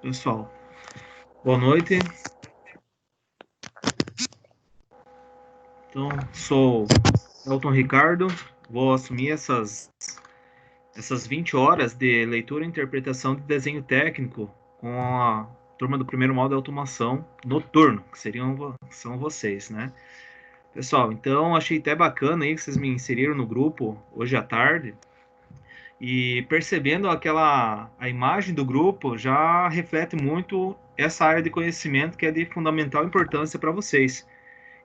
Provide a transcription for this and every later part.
Pessoal, boa noite. Então, sou Elton Ricardo, vou assumir essas 20 horas de leitura e interpretação de desenho técnico com a turma do primeiro módulo de automação noturno, que são vocês, né? Pessoal, então achei até bacana aí que vocês me inseriram no grupo hoje à tarde, e percebendo a imagem do grupo já reflete muito essa área de conhecimento que é de fundamental importância para vocês.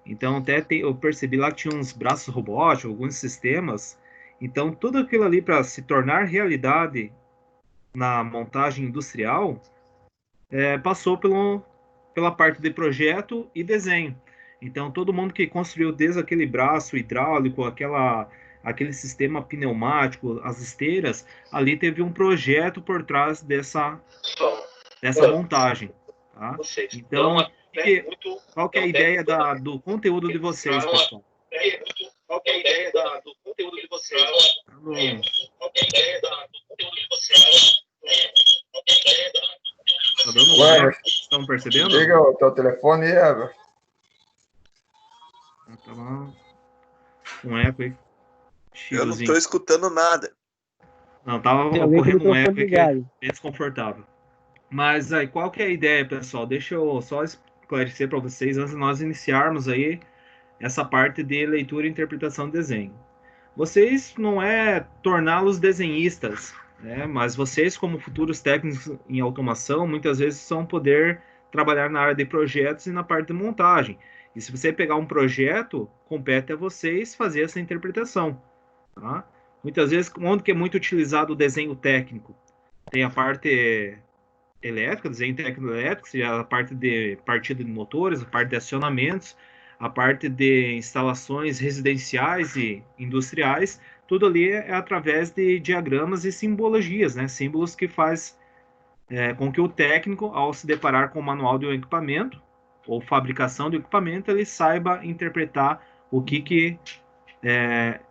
Então, eu percebi lá que tinha uns braços robóticos, alguns sistemas. Então, tudo aquilo ali para se tornar realidade na montagem industrial passou pela parte de projeto e desenho. Então, todo mundo que construiu desde aquele braço hidráulico, aquele sistema pneumático, as esteiras, ali teve um projeto por trás dessa montagem. Tá? Então, qual que é a ideia do conteúdo de vocês, pessoal? Qual que é a ideia do conteúdo de vocês? Qual que é a ideia do conteúdo de vocês? Tá dando um eco? Estão percebendo? Liga o teu telefone aí, Ever. Tá lá. Um eco aí. Eu não tô escutando nada. Não, tava ocorrendo um eco aqui bem desconfortável. Mas aí, qual que é a ideia, pessoal? Deixa eu só esclarecer para vocês antes de nós iniciarmos aí essa parte de leitura e interpretação de desenho. Vocês não é torná-los desenhistas, né? Mas vocês, como futuros técnicos em automação, muitas vezes vão poder trabalhar na área de projetos e na parte de montagem. E se você pegar um projeto, compete a vocês fazer essa interpretação, tá? Muitas vezes, onde que é muito utilizado o desenho técnico? Tem a parte elétrica, desenho técnico elétrico, seja a parte de partida de motores, a parte de acionamentos, a parte de instalações residenciais e industriais, tudo ali é através de diagramas e simbologias, né? Símbolos que faz com que o técnico, ao se deparar com o manual de um equipamento ou fabricação do equipamento, ele saiba interpretar o que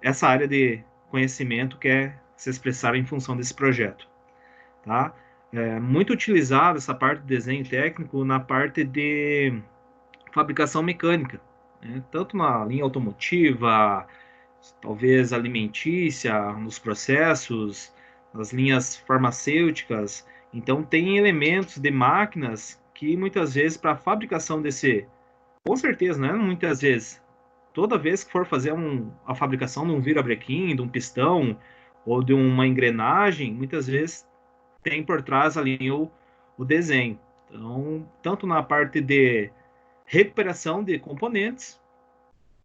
essa área de conhecimento quer se expressar em função desse projeto, tá? É muito utilizado essa parte de desenho técnico na parte de fabricação mecânica, né? Tanto na linha automotiva, talvez alimentícia, nos processos, nas linhas farmacêuticas. Então, tem elementos de máquinas que muitas vezes, para a fabricação desse, com certeza, né? Muitas vezes, toda vez que for fazer a fabricação de um virabrequim, de um pistão ou de uma engrenagem, muitas vezes tem por trás ali o desenho. Então, tanto na parte de recuperação de componentes,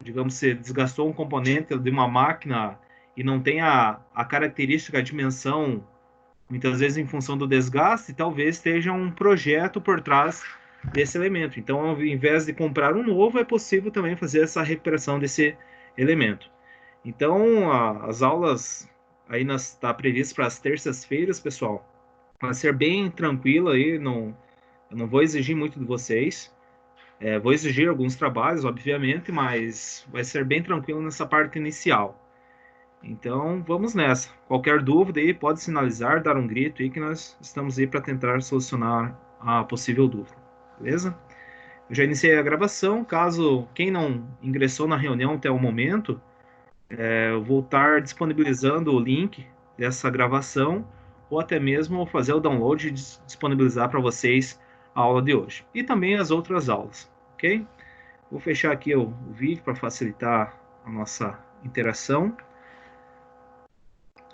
digamos, se desgastou um componente de uma máquina e não tem a característica, a dimensão, muitas vezes em função do desgaste, talvez esteja um projeto por trás desse elemento. Então, ao invés de comprar um novo, é possível também fazer essa recuperação desse elemento. Então, as aulas aí está previsto para as terças-feiras, pessoal. Vai ser bem tranquilo aí, eu não vou exigir muito de vocês. Vou exigir alguns trabalhos, obviamente, mas vai ser bem tranquilo nessa parte inicial. Então, vamos nessa. Qualquer dúvida aí, pode sinalizar, dar um grito aí, que nós estamos aí para tentar solucionar a possível dúvida. Beleza? Eu já iniciei a gravação. Caso quem não ingressou na reunião até o momento, eu vou estar disponibilizando o link dessa gravação ou até mesmo fazer o download e disponibilizar para vocês a aula de hoje. E também as outras aulas, ok? Vou fechar aqui o vídeo para facilitar a nossa interação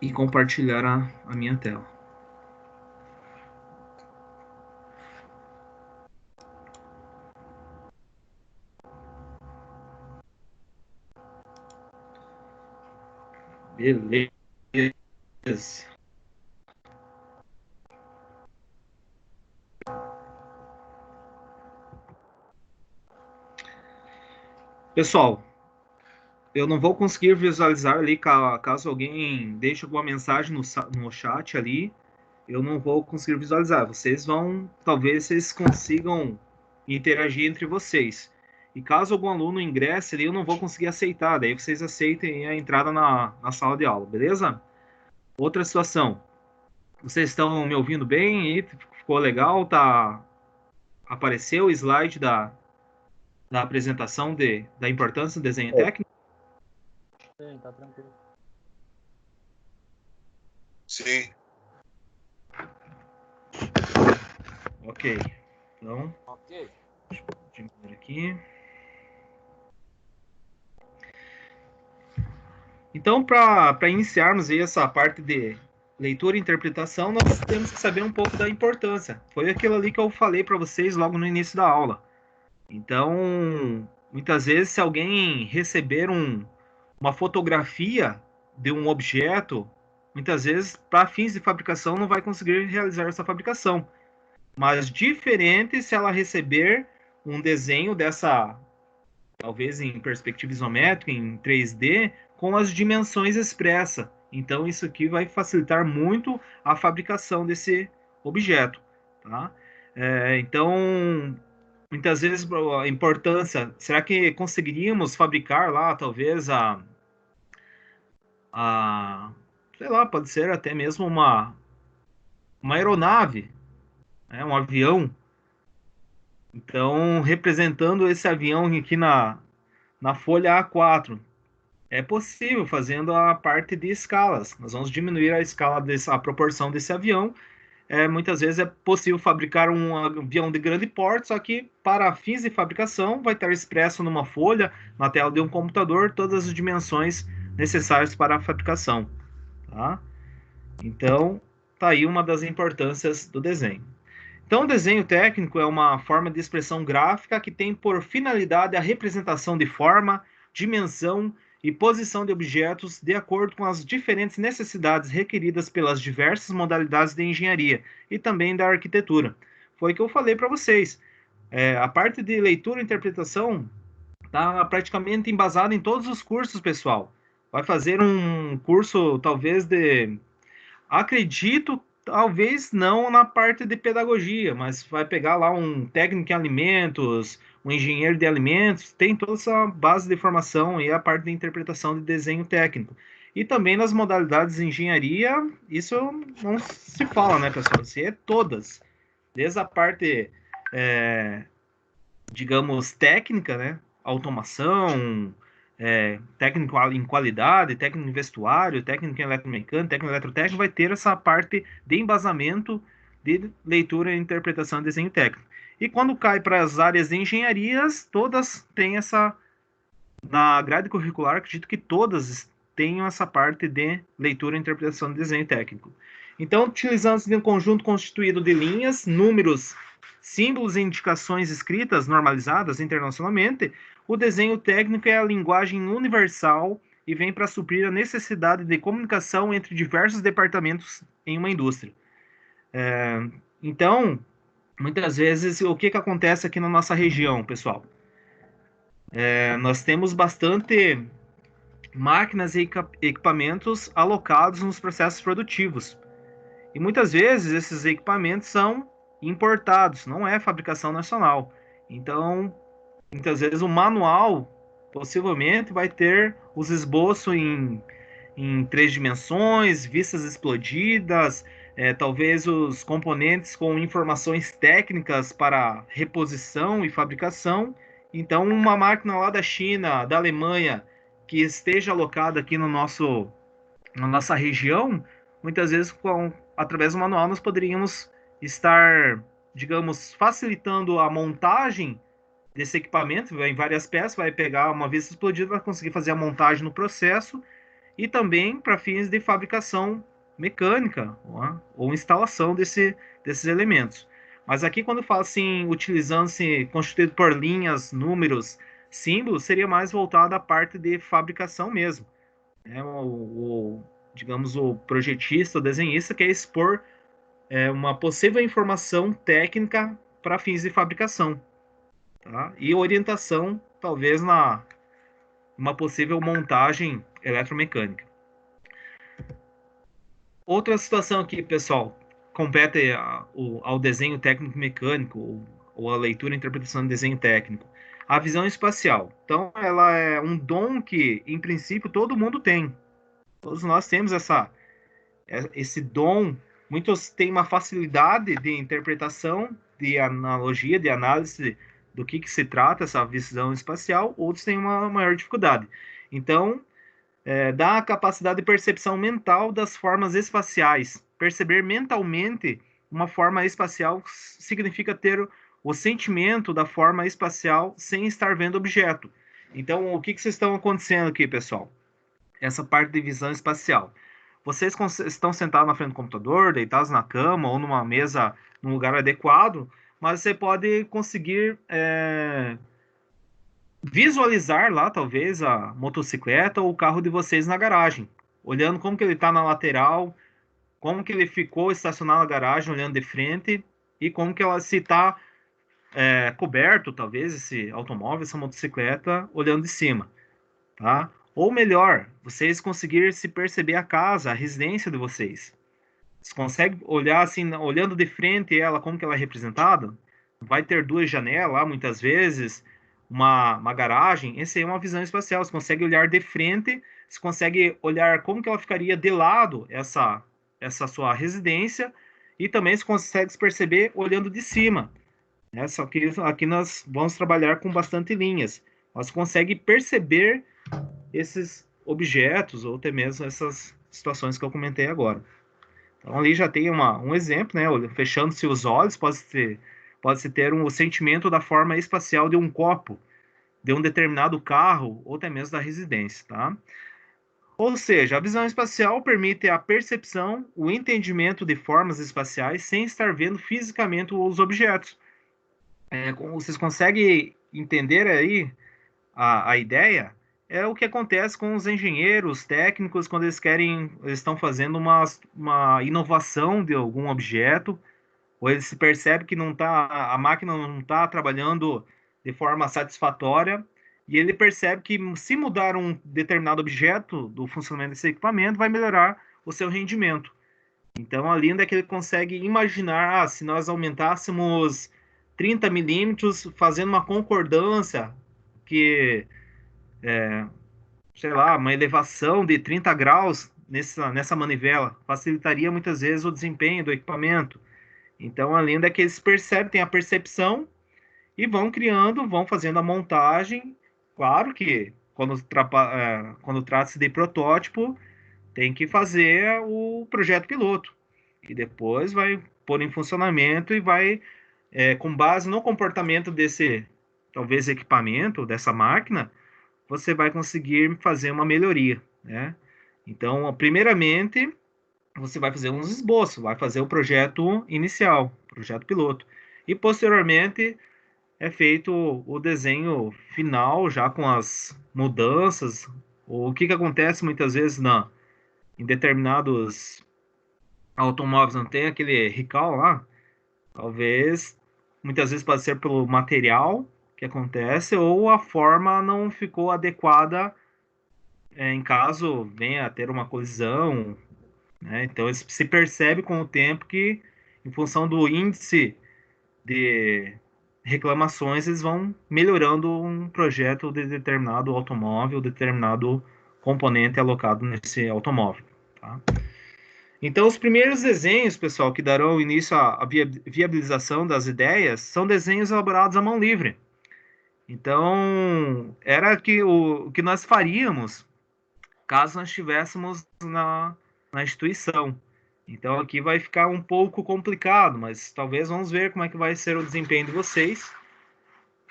e compartilhar a minha tela. Beleza. Pessoal, eu não vou conseguir visualizar ali, caso alguém deixe alguma mensagem no chat ali, eu não vou conseguir visualizar. Talvez vocês consigam interagir entre vocês. E caso algum aluno ingresse ali, eu não vou conseguir aceitar, daí vocês aceitem a entrada na sala de aula, beleza? Outra situação, vocês estão me ouvindo bem e Ficou legal? Apareceu o slide da apresentação da importância do desenho técnico? Sim, tá tranquilo. Sim. Ok. Então, Ok. deixa eu diminuir aqui. Então, para iniciarmos aí essa parte de leitura e interpretação, nós temos que saber um pouco da importância. Foi aquilo ali que eu falei para vocês logo no início da aula. Então, muitas vezes, se alguém receber uma fotografia de um objeto, muitas vezes, para fins de fabricação, não vai conseguir realizar essa fabricação. Mas diferente se ela receber um desenho dessa, talvez em perspectiva isométrica, em 3D, com as dimensões expressas. Então, isso aqui vai facilitar muito a fabricação desse objeto. Tá? Então, muitas vezes a importância, será que conseguiríamos fabricar lá, talvez, sei lá, pode ser até mesmo uma aeronave, né, um avião. Então, representando esse avião aqui na folha A4, é possível, fazendo a parte de escalas. Nós vamos diminuir a escala, a proporção desse avião. Muitas vezes é possível fabricar um avião de grande porte, só que para fins de fabricação vai estar expresso numa folha, na tela de um computador, todas as dimensões necessárias para a fabricação. Tá? Então, tá aí uma das importâncias do desenho. Então, o desenho técnico é uma forma de expressão gráfica que tem por finalidade a representação de forma, dimensão e posição de objetos de acordo com as diferentes necessidades requeridas pelas diversas modalidades de engenharia e também da arquitetura. Foi o que eu falei para vocês. A parte de leitura e interpretação está praticamente embasada em todos os cursos, pessoal. Vai fazer um curso, talvez, acredito, talvez não na parte de pedagogia, mas vai pegar lá um técnico em alimentos, um engenheiro de alimentos, tem toda essa base de formação e a parte de interpretação de desenho técnico. E também nas modalidades de engenharia, isso não se fala, né, pessoal? Isso é todas. Desde a parte, digamos, técnica, né? Automação, técnico em qualidade, técnico em vestuário, técnico em eletromecânica, técnico em eletrotécnico, vai ter essa parte de embasamento de leitura, interpretação e desenho técnico. E quando cai para as áreas de engenharias, todas têm essa, na grade curricular, acredito que todas tenham essa parte de leitura, interpretação e desenho técnico. Então, utilizando-se de um conjunto constituído de linhas, números, símbolos e indicações escritas normalizadas internacionalmente, o desenho técnico é a linguagem universal e vem para suprir a necessidade de comunicação entre diversos departamentos em uma indústria. Então, muitas vezes, o que acontece aqui na nossa região, pessoal? Nós temos bastante máquinas e equipamentos alocados nos processos produtivos. E muitas vezes esses equipamentos são importados, não é fabricação nacional. Então, muitas vezes o manual possivelmente vai ter os esboços em 3 dimensões, vistas explodidas, talvez os componentes com informações técnicas para reposição e fabricação. Então, uma máquina lá da China, da Alemanha, que esteja alocada aqui na nossa região, muitas vezes, através do manual, nós poderíamos estar, digamos, facilitando a montagem desse equipamento, em várias peças, vai pegar uma vista explodida, vai conseguir fazer a montagem no processo, e também para fins de fabricação mecânica, ou instalação desses elementos. Mas aqui, quando fala assim, utilizando-se, constituído por linhas, números, símbolos, seria mais voltado à parte de fabricação mesmo. Digamos, o projetista, o desenhista quer expor uma possível informação técnica para fins de fabricação. Tá? E orientação, talvez, uma possível montagem eletromecânica. Outra situação aqui, pessoal, compete ao desenho técnico-mecânico, ou a leitura e interpretação de desenho técnico. A visão espacial. Então, ela é um dom que, em princípio, todo mundo tem. Todos nós temos esse dom muitos têm uma facilidade de interpretação, de analogia, de análise do que se trata essa visão espacial, outros têm uma maior dificuldade. Então, dá a capacidade de percepção mental das formas espaciais. Perceber mentalmente uma forma espacial significa ter o sentimento da forma espacial sem estar vendo o objeto. Então, o que vocês estão acontecendo aqui, pessoal? Essa parte de visão espacial. Vocês estão sentados na frente do computador, deitados na cama ou numa mesa, num lugar adequado, mas você pode conseguir visualizar lá, talvez, a motocicleta ou o carro de vocês na garagem, olhando como que ele está na lateral, como que ele ficou estacionado na garagem, olhando de frente, e como que ela se está coberto, talvez, esse automóvel, essa motocicleta, olhando de cima, tá? Ou melhor, vocês conseguirem se perceber a casa, a residência de vocês. Você consegue olhar assim, olhando de frente ela, como que ela é representada? Vai ter duas janelas lá, muitas vezes, uma garagem. Essa é uma visão espacial. Você consegue olhar de frente, você consegue olhar como que ela ficaria de lado, essa sua residência, e também você consegue se perceber olhando de cima. Né? Só que aqui nós vamos trabalhar com bastante linhas. Você consegue perceber esses objetos, ou até mesmo essas situações que eu comentei agora. Então, ali já tem um exemplo, né? Fechando-se os olhos, pode-se ter o sentimento da forma espacial de um copo, de um determinado carro, ou até mesmo da residência, tá? Ou seja, a visão espacial permite a percepção, o entendimento de formas espaciais sem estar vendo fisicamente os objetos. Vocês conseguem entender aí a ideia? É o que acontece com os engenheiros técnicos quando eles estão fazendo uma inovação de algum objeto, ou eles se percebem que a máquina não está trabalhando de forma satisfatória, e ele percebe que se mudar um determinado objeto do funcionamento desse equipamento, vai melhorar o seu rendimento. Então, ali ainda é que ele consegue imaginar, se nós aumentássemos 30 milímetros, fazendo uma concordância que sei lá, uma elevação de 30 graus nessa manivela facilitaria muitas vezes o desempenho do equipamento. Então, além da que eles percebem, tem a percepção e vão criando, vão fazendo a montagem. Claro que quando trata-se de protótipo, tem que fazer o projeto piloto. E depois vai pôr em funcionamento e vai, com base no comportamento desse, talvez, equipamento, dessa máquina, você vai conseguir fazer uma melhoria, né? Então, primeiramente, você vai fazer uns esboços, vai fazer o projeto inicial, projeto piloto. E, posteriormente, é feito o desenho final, já com as mudanças. O que acontece muitas vezes em determinados automóveis, não tem aquele recall lá? Talvez, muitas vezes pode ser pelo material que acontece, ou a forma não ficou adequada em caso venha a ter uma colisão, né? Então, se percebe com o tempo que, em função do índice de reclamações, eles vão melhorando um projeto de determinado automóvel, determinado componente alocado nesse automóvel, tá? Então, os primeiros desenhos, pessoal, que darão início à viabilização das ideias, são desenhos elaborados à mão livre. Então, era o que nós faríamos caso nós estivéssemos na instituição. Então, aqui vai ficar um pouco complicado, mas talvez vamos ver como é que vai ser o desempenho de vocês.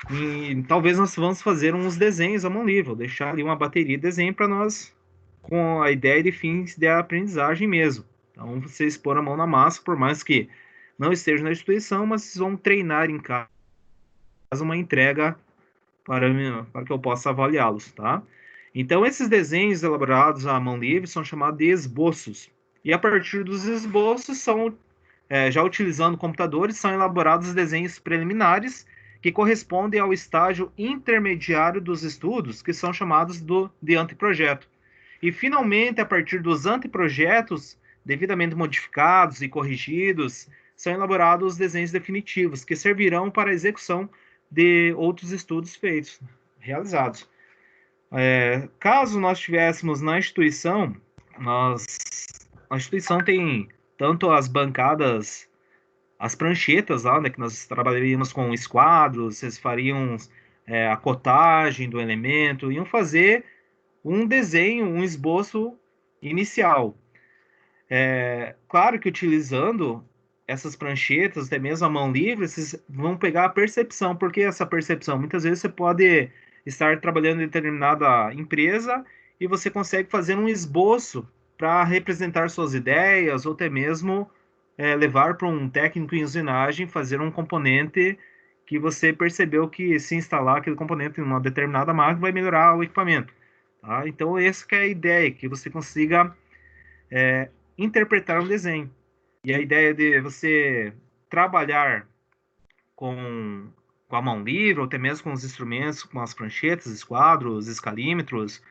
E talvez nós vamos fazer uns desenhos à mão livre, vou deixar ali uma bateria de desenho para nós, com a ideia de fins de aprendizagem mesmo. Então, vocês pôr a mão na massa, por mais que não estejam na instituição, mas vocês vão treinar em casa uma entrega para que eu possa avaliá-los, tá? Então, esses desenhos elaborados à mão livre são chamados de esboços. E a partir dos esboços, já utilizando computadores, são elaborados desenhos preliminares que correspondem ao estágio intermediário dos estudos, que são chamados de anteprojeto. E, finalmente, a partir dos anteprojetos, devidamente modificados e corrigidos, são elaborados os desenhos definitivos, que servirão para a execução de outros estudos realizados. Caso nós estivéssemos na instituição, a instituição tem tanto as bancadas, as pranchetas lá, né, que nós trabalharíamos com esquadros, vocês fariam a cotagem do elemento, iam fazer um desenho, um esboço inicial. Claro que utilizando essas pranchetas, até mesmo a mão livre, vocês vão pegar a percepção. Por que essa percepção? Muitas vezes você pode estar trabalhando em determinada empresa e você consegue fazer um esboço para representar suas ideias, ou até mesmo levar para um técnico em usinagem, fazer um componente que você percebeu que se instalar aquele componente em uma determinada máquina vai melhorar o equipamento. Tá? Então, essa que é a ideia, que você consiga interpretar um desenho. E a ideia de você trabalhar com a mão livre, ou até mesmo com os instrumentos, com as pranchetas, esquadros, escalímetros,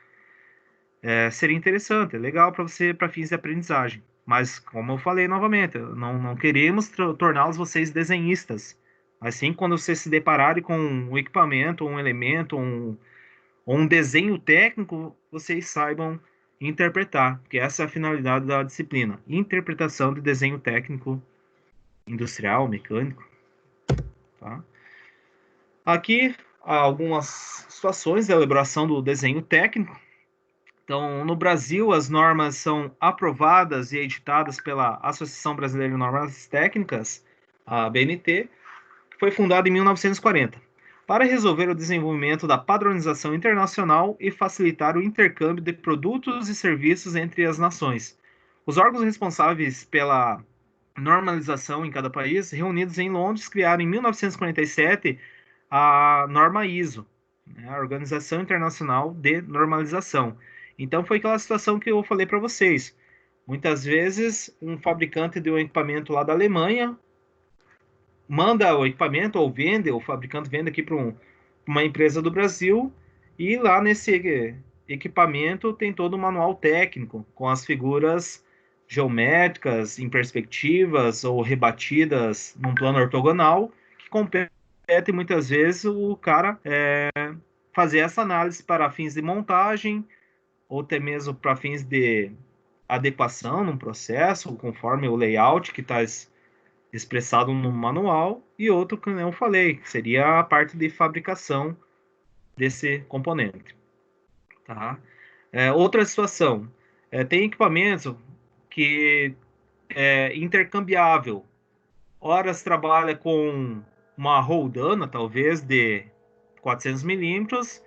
seria interessante, é legal para você, para fins de aprendizagem. Mas, como eu falei novamente, não queremos torná-los vocês desenhistas. Assim, quando vocês se depararem com um equipamento, um elemento, ou um desenho técnico, vocês saibam interpretar, porque essa é a finalidade da disciplina. Interpretação de desenho técnico, industrial, mecânico. Tá? Aqui, há algumas situações da elaboração do desenho técnico. Então, no Brasil, as normas são aprovadas e editadas pela Associação Brasileira de Normas Técnicas, a ABNT, que foi fundada em 1940, para resolver o desenvolvimento da padronização internacional e facilitar o intercâmbio de produtos e serviços entre as nações. Os órgãos responsáveis pela normalização em cada país, reunidos em Londres, criaram em 1947 a norma ISO, né, a Organização Internacional de Normalização. Então foi aquela situação que eu falei para vocês. Muitas vezes um fabricante de um equipamento lá da Alemanha manda o equipamento ou vende, o fabricante vende aqui para uma empresa do Brasil, e lá nesse equipamento tem todo o manual técnico com as figuras geométricas em perspectivas ou rebatidas num plano ortogonal, que compete muitas vezes o cara fazer essa análise para fins de montagem ou até mesmo para fins de adequação num processo, conforme o layout que está expressado no manual, e outro que eu falei, que seria a parte de fabricação desse componente. Tá? Outra situação, tem equipamento que é intercambiável. Horas trabalha com uma roldana, talvez, de 400 milímetros,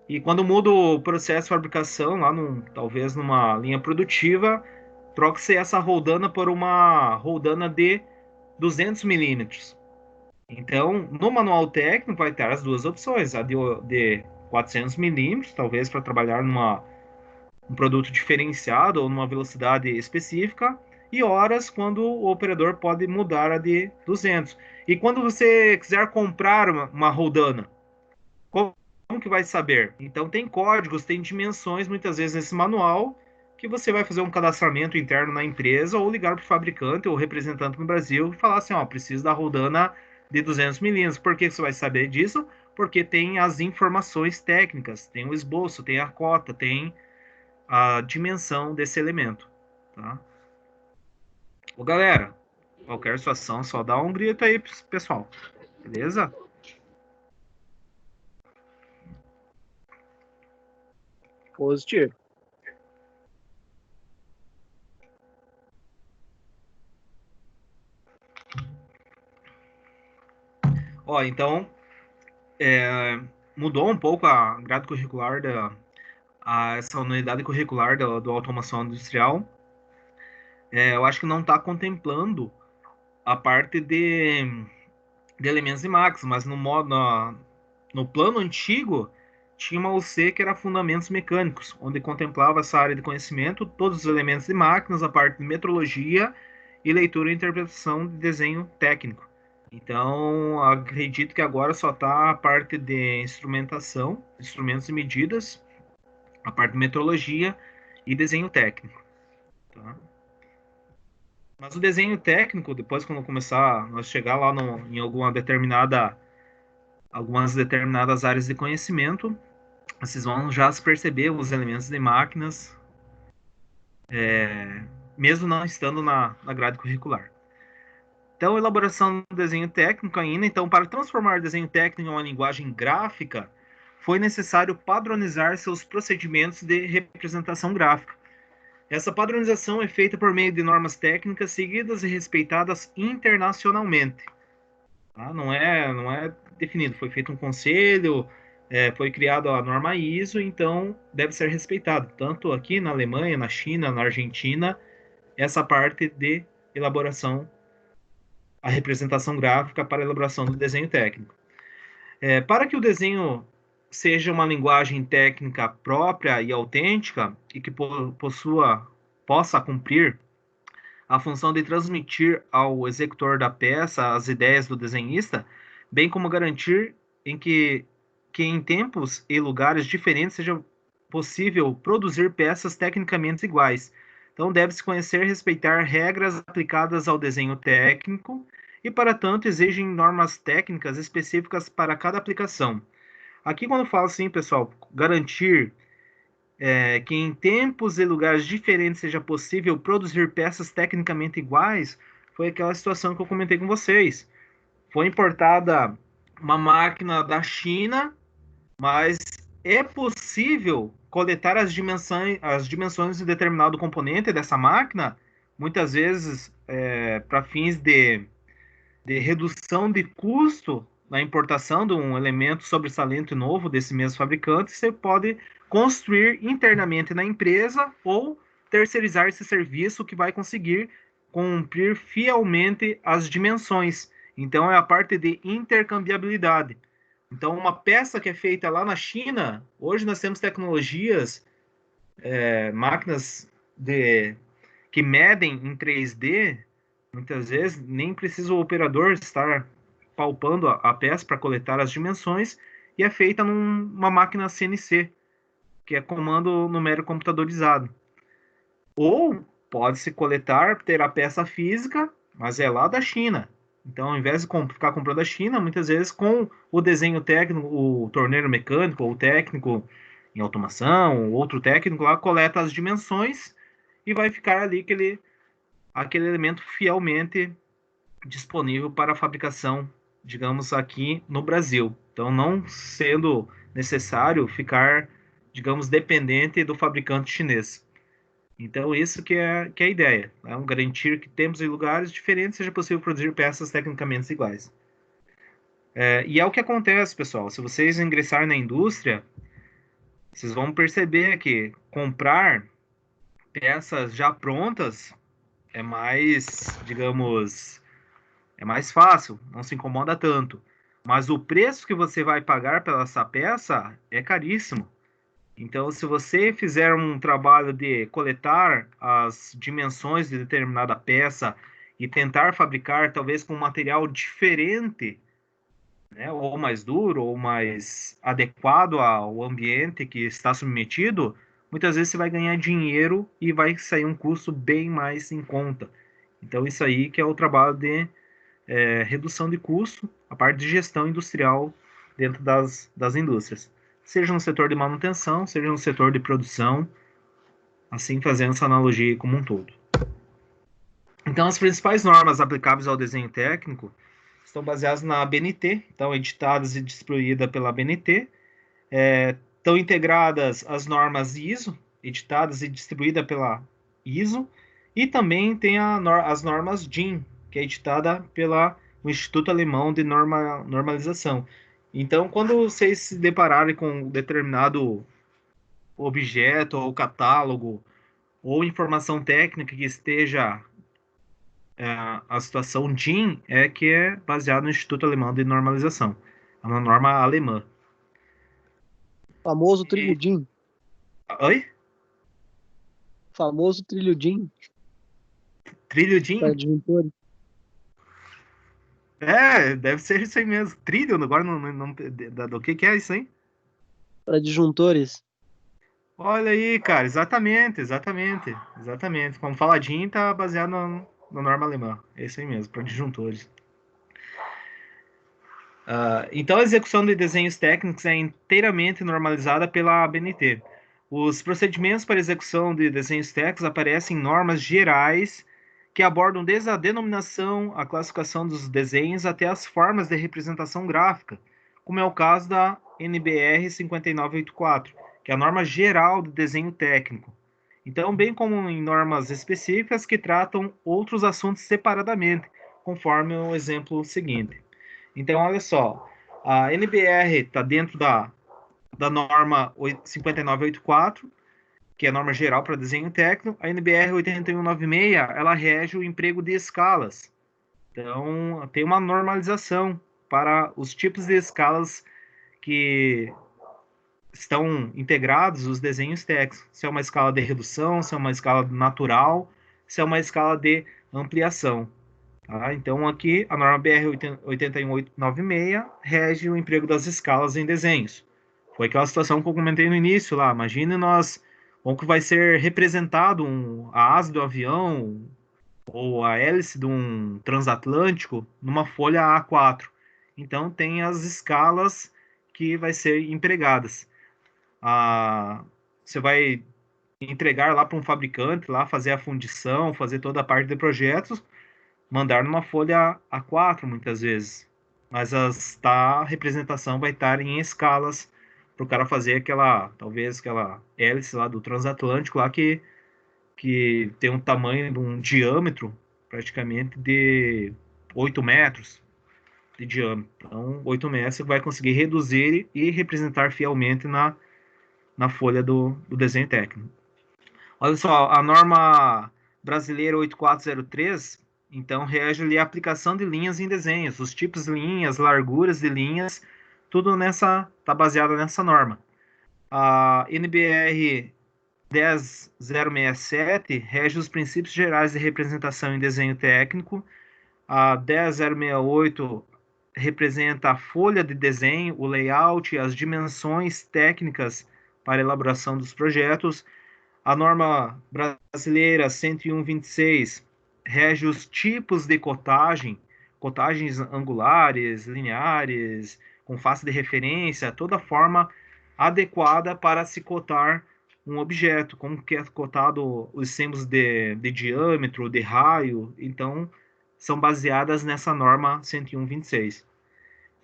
e quando muda o processo de fabricação, lá talvez numa linha produtiva, troca-se essa roldana por uma roldana de 200 milímetros. Então, no manual técnico vai ter as duas opções, a de 400 milímetros, talvez para trabalhar um produto diferenciado ou numa velocidade específica, e horas quando o operador pode mudar a de 200. E quando você quiser comprar uma roldana, como que vai saber? Então tem códigos, tem dimensões muitas vezes nesse manual, que você vai fazer um cadastramento interno na empresa ou ligar para o fabricante ou representante no Brasil e falar assim, ó, preciso da roldana de 200 milímetros. Por que você vai saber disso? Porque tem as informações técnicas, tem o esboço, tem a cota, tem a dimensão desse elemento, tá? Ô, galera, qualquer situação, só dá um grito aí, pessoal. Beleza? Positivo. Ó, então, mudou um pouco a grade curricular essa unidade curricular do automação industrial. Eu acho que não está contemplando a parte de elementos e máquinas, mas no plano antigo tinha uma UC que era Fundamentos Mecânicos, onde contemplava essa área de conhecimento, todos os elementos de máquinas, a parte de metrologia e leitura e interpretação de desenho técnico. Então, acredito que agora só está a parte de instrumentação, instrumentos e medidas, a parte de metrologia e desenho técnico. Tá? Mas o desenho técnico, depois quando começar, nós chegar lá em algumas determinadas áreas de conhecimento, vocês vão já perceber os elementos de máquinas mesmo não estando na grade curricular. Então, elaboração do desenho técnico ainda. Então, para transformar o desenho técnico em uma linguagem gráfica, foi necessário padronizar seus procedimentos de representação gráfica. Essa padronização é feita por meio de normas técnicas seguidas e respeitadas internacionalmente. Tá? Não é definido. Foi feito um conselho, foi criada a norma ISO, então deve ser respeitado. Tanto aqui na Alemanha, na China, na Argentina, essa parte de elaboração, a representação gráfica para a elaboração do desenho técnico. Para que o desenho seja uma linguagem técnica própria e autêntica e que possa cumprir a função de transmitir ao executor da peça as ideias do desenhista, bem como garantir que em tempos e lugares diferentes seja possível produzir peças tecnicamente iguais. Então, deve-se conhecer e respeitar regras aplicadas ao desenho técnico e, para tanto, exigem normas técnicas específicas para cada aplicação. Aqui, quando eu falo assim, pessoal, garantir que em tempos e lugares diferentes seja possível produzir peças tecnicamente iguais, foi aquela situação que eu comentei com vocês. Foi importada uma máquina da China, mas é possível coletar as dimensões de determinado componente dessa máquina, muitas vezes para fins de redução de custo na importação de um elemento sobressalente novo desse mesmo fabricante, você pode construir internamente na empresa ou terceirizar esse serviço que vai conseguir cumprir fielmente as dimensões. Então, é a parte de intercambiabilidade. Então, uma peça que é feita lá na China, hoje nós temos tecnologias, máquinas que medem em 3D, muitas vezes nem precisa o operador estar palpando a peça para coletar as dimensões, e é feita numa máquina CNC, que é comando numérico computadorizado. Ou pode-se coletar, ter a peça física, mas é lá da China. Então, ao invés de ficar comprando da China, muitas vezes com o desenho técnico, o torneiro mecânico ou técnico em automação, outro técnico lá, coleta as dimensões e vai ficar ali aquele elemento fielmente disponível para a fabricação, digamos, aqui no Brasil. Então, não sendo necessário ficar, digamos, dependente do fabricante chinês. Então, isso que é a ideia. É garantir que tempos e lugares diferentes seja possível produzir peças tecnicamente iguais. E é o que acontece, pessoal. Se vocês ingressarem na indústria, vocês vão perceber que comprar peças já prontas é mais, digamos, é mais fácil, não se incomoda tanto. Mas o preço que você vai pagar pela essa peça é caríssimo. Então, se você fizer um trabalho de coletar as dimensões de determinada peça e tentar fabricar, talvez com um material diferente, né, ou mais duro, ou mais adequado ao ambiente que está submetido, muitas vezes você vai ganhar dinheiro e vai sair um custo bem mais em conta. Então, isso aí que é o trabalho de redução de custo, a parte de gestão industrial dentro das indústrias. Seja no setor de manutenção, seja no setor de produção, assim fazendo essa analogia como um todo. Então, as principais normas aplicáveis ao desenho técnico estão baseadas na ABNT, então editadas e distribuídas pela ABNT. Estão integradas as normas ISO, editadas e distribuídas pela ISO, e também tem as normas DIN, que é editada pelo Instituto Alemão de Normalização. Então, quando vocês se depararem com um determinado objeto ou catálogo ou informação técnica que esteja a situação DIN, que é baseado no Instituto Alemão de Normalização. É uma norma alemã. Famoso trilho DIN. Oi? Famoso trilho DIN. Trilho DIN? Deve ser isso aí mesmo. Trilho, agora do que é isso aí? Para disjuntores. Olha aí, cara, exatamente. Como fala DIN, tá baseado na norma alemã. É isso aí mesmo, para disjuntores. Então, a execução de desenhos técnicos é inteiramente normalizada pela ABNT. Os procedimentos para execução de desenhos técnicos aparecem em normas gerais que abordam desde a denominação, a classificação dos desenhos até as formas de representação gráfica, como é o caso da NBR 5984, que é a norma geral de desenho técnico. Então, bem como em normas específicas que tratam outros assuntos separadamente, conforme o exemplo seguinte. Então, olha só, a NBR está dentro da norma 5984, que é a norma geral para desenho técnico. A NBR 8196, ela rege o emprego de escalas. Então, tem uma normalização para os tipos de escalas que estão integrados os desenhos técnicos. Se é uma escala de redução, se é uma escala natural, se é uma escala de ampliação. Tá? Então, aqui, a norma BR 81896 rege o emprego das escalas em desenhos. Foi aquela situação que eu comentei no início lá. Imagine como que vai ser representado a asa do avião ou a hélice de um transatlântico numa folha A4. Então, tem as escalas que vai ser empregadas. Você vai entregar lá para um fabricante, lá fazer a fundição, fazer toda a parte de projetos, mandar numa folha A4 muitas vezes, mas a representação vai estar em escalas para o cara fazer talvez aquela hélice lá do transatlântico lá que tem um tamanho de um diâmetro praticamente de 8 metros de diâmetro. Então, 8 metros você vai conseguir reduzir e representar fielmente na folha do desenho técnico. Olha só, a norma brasileira 8403, então, rege ali a aplicação de linhas em desenhos, os tipos de linhas, larguras de linhas, tudo está baseado nessa norma. A NBR 10067 rege os princípios gerais de representação em desenho técnico. A 10068 representa a folha de desenho, o layout, as dimensões técnicas para elaboração dos projetos. A norma brasileira 10126 rege os tipos de cotagens angulares, lineares, com face de referência, toda forma adequada para se cotar um objeto, como que é cotado os símbolos de diâmetro, de raio, então são baseadas nessa norma 10126.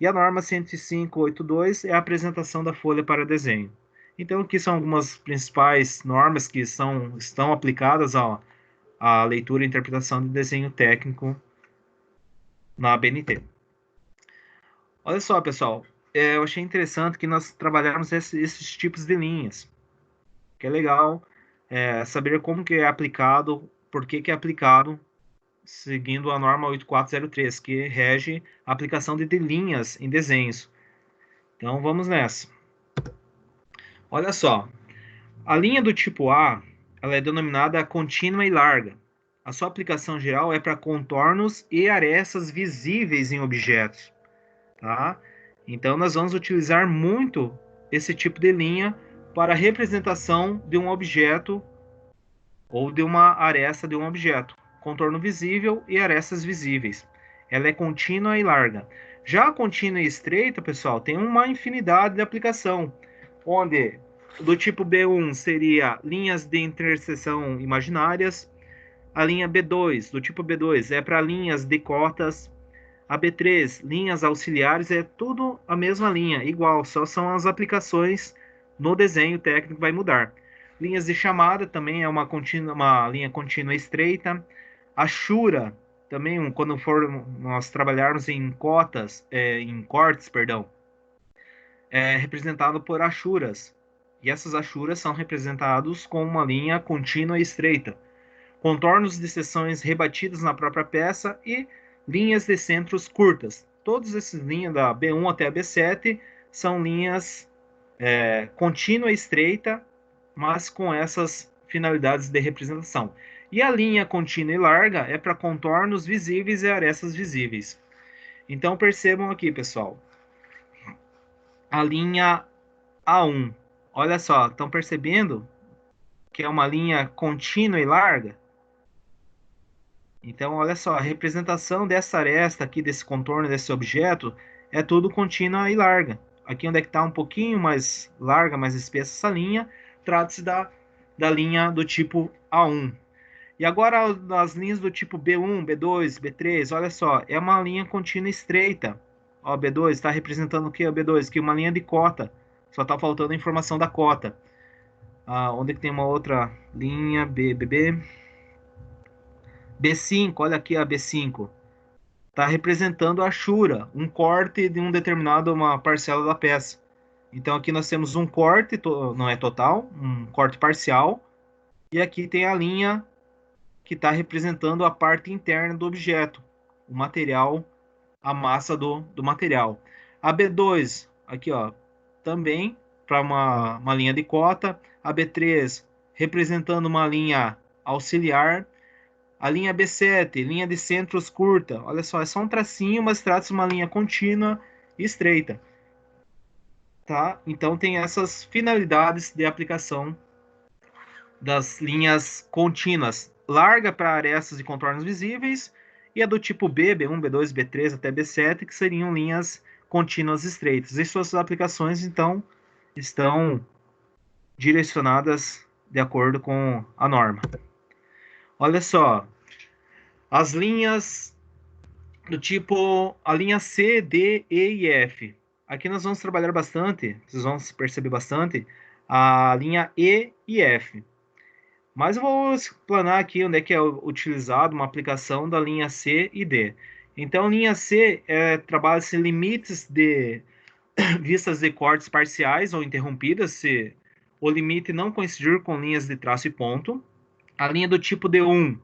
E a norma 10582 é a apresentação da folha para desenho. Então, aqui são algumas principais normas que estão aplicadas à leitura e interpretação de desenho técnico na ABNT. Olha só, pessoal, eu achei interessante que nós trabalharmos esses tipos de linhas, que é legal saber como que é aplicado, por que é aplicado, seguindo a norma 8403, que rege a aplicação de linhas em desenhos. Então, vamos nessa. Olha só, a linha do tipo A, ela é denominada contínua e larga. A sua aplicação geral é para contornos e arestas visíveis em objetos, tá? Então, nós vamos utilizar muito esse tipo de linha para a representação de um objeto ou de uma aresta de um objeto. Contorno visível e arestas visíveis. Ela é contínua e larga. Já a contínua e estreita, pessoal, tem uma infinidade de aplicação, onde do tipo B1 seria linhas de interseção imaginárias. A linha B2, do tipo B2, é para linhas de cotas. A B3, linhas auxiliares, é tudo a mesma linha, igual, só são as aplicações no desenho técnico que vai mudar. Linhas de chamada também é uma linha contínua estreita. A chura, também, quando nós trabalharmos em cortes, é representado por achuras. E essas achuras são representados com uma linha contínua e estreita. Contornos de seções rebatidas na própria peça e linhas de centros curtas. Todas essas linhas da B1 até a B7 são linhas contínua e estreita, mas com essas finalidades de representação. E a linha contínua e larga é para contornos visíveis e arestas visíveis. Então percebam aqui, pessoal. A linha A1. Olha só, estão percebendo que é uma linha contínua e larga? Então, olha só, a representação dessa aresta aqui, desse contorno, desse objeto, é tudo contínua e larga. Aqui onde é que está um pouquinho mais larga, mais espessa essa linha, trata-se da linha do tipo A1. E agora as linhas do tipo B1, B2, B3, olha só, é uma linha contínua estreita. Ó, B2 está representando o que, o B2? Que uma linha de cota. Só está faltando a informação da cota. Onde que tem uma outra linha? B5, olha aqui a B5. Está representando a achura, um corte de uma parcela da peça. Então aqui nós temos um corte, não é total, um corte parcial. E aqui tem a linha que está representando a parte interna do objeto, o material, a massa do material. A B2, aqui ó, também para uma linha de cota. A B3 representando uma linha auxiliar. A linha B7, linha de centros curta. Olha só, é só um tracinho, mas trata-se de uma linha contínua e estreita. Tá? Então tem essas finalidades de aplicação das linhas contínuas. Larga para arestas e contornos visíveis, e a do tipo B, B1, B2, B3 até B7, que seriam linhas contínuas estreitas. E suas aplicações, então, estão direcionadas de acordo com a norma. Olha só, as linhas do tipo, a linha C, D, E e F. Aqui nós vamos trabalhar bastante, vocês vão perceber bastante, a linha E e F. Mas eu vou explanar aqui onde é que é utilizado uma aplicação da linha C e D. Então, linha C trabalha-se limites de vistas de cortes parciais ou interrompidas, se o limite não coincidir com linhas de traço e ponto. A linha do tipo D1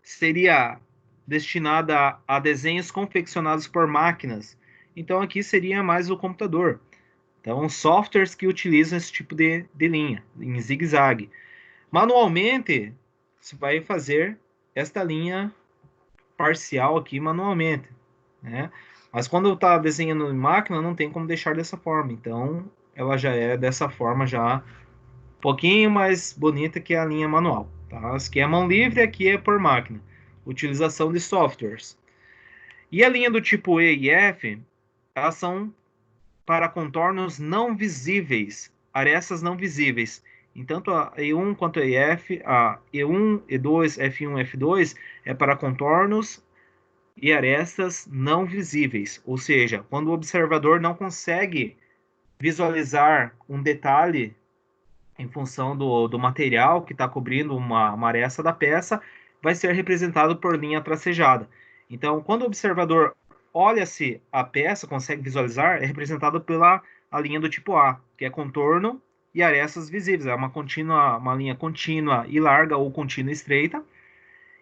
seria destinada a desenhos confeccionados por máquinas. Então, aqui seria mais o computador. Então, softwares que utilizam esse tipo de linha, em zigue-zague. Manualmente, você vai fazer esta linha parcial aqui manualmente, né? Mas quando está desenhando em máquina, não tem como deixar dessa forma. Então, ela já é dessa forma já um pouquinho mais bonita que a linha manual. Tá? Aqui é mão livre, aqui é por máquina. Utilização de softwares. E a linha do tipo E e F, elas são para contornos não visíveis, arestas não visíveis. E tanto a E1 quanto a EF, a E1, E2, F1, F2 é para contornos e arestas não visíveis. Ou seja, quando o observador não consegue visualizar um detalhe em função do material que está cobrindo uma aresta da peça, vai ser representado por linha tracejada. Então, quando o observador olha-se a peça, consegue visualizar, é representado pela a linha do tipo A, que é contorno e arestas visíveis. É uma linha contínua e larga ou contínua e estreita.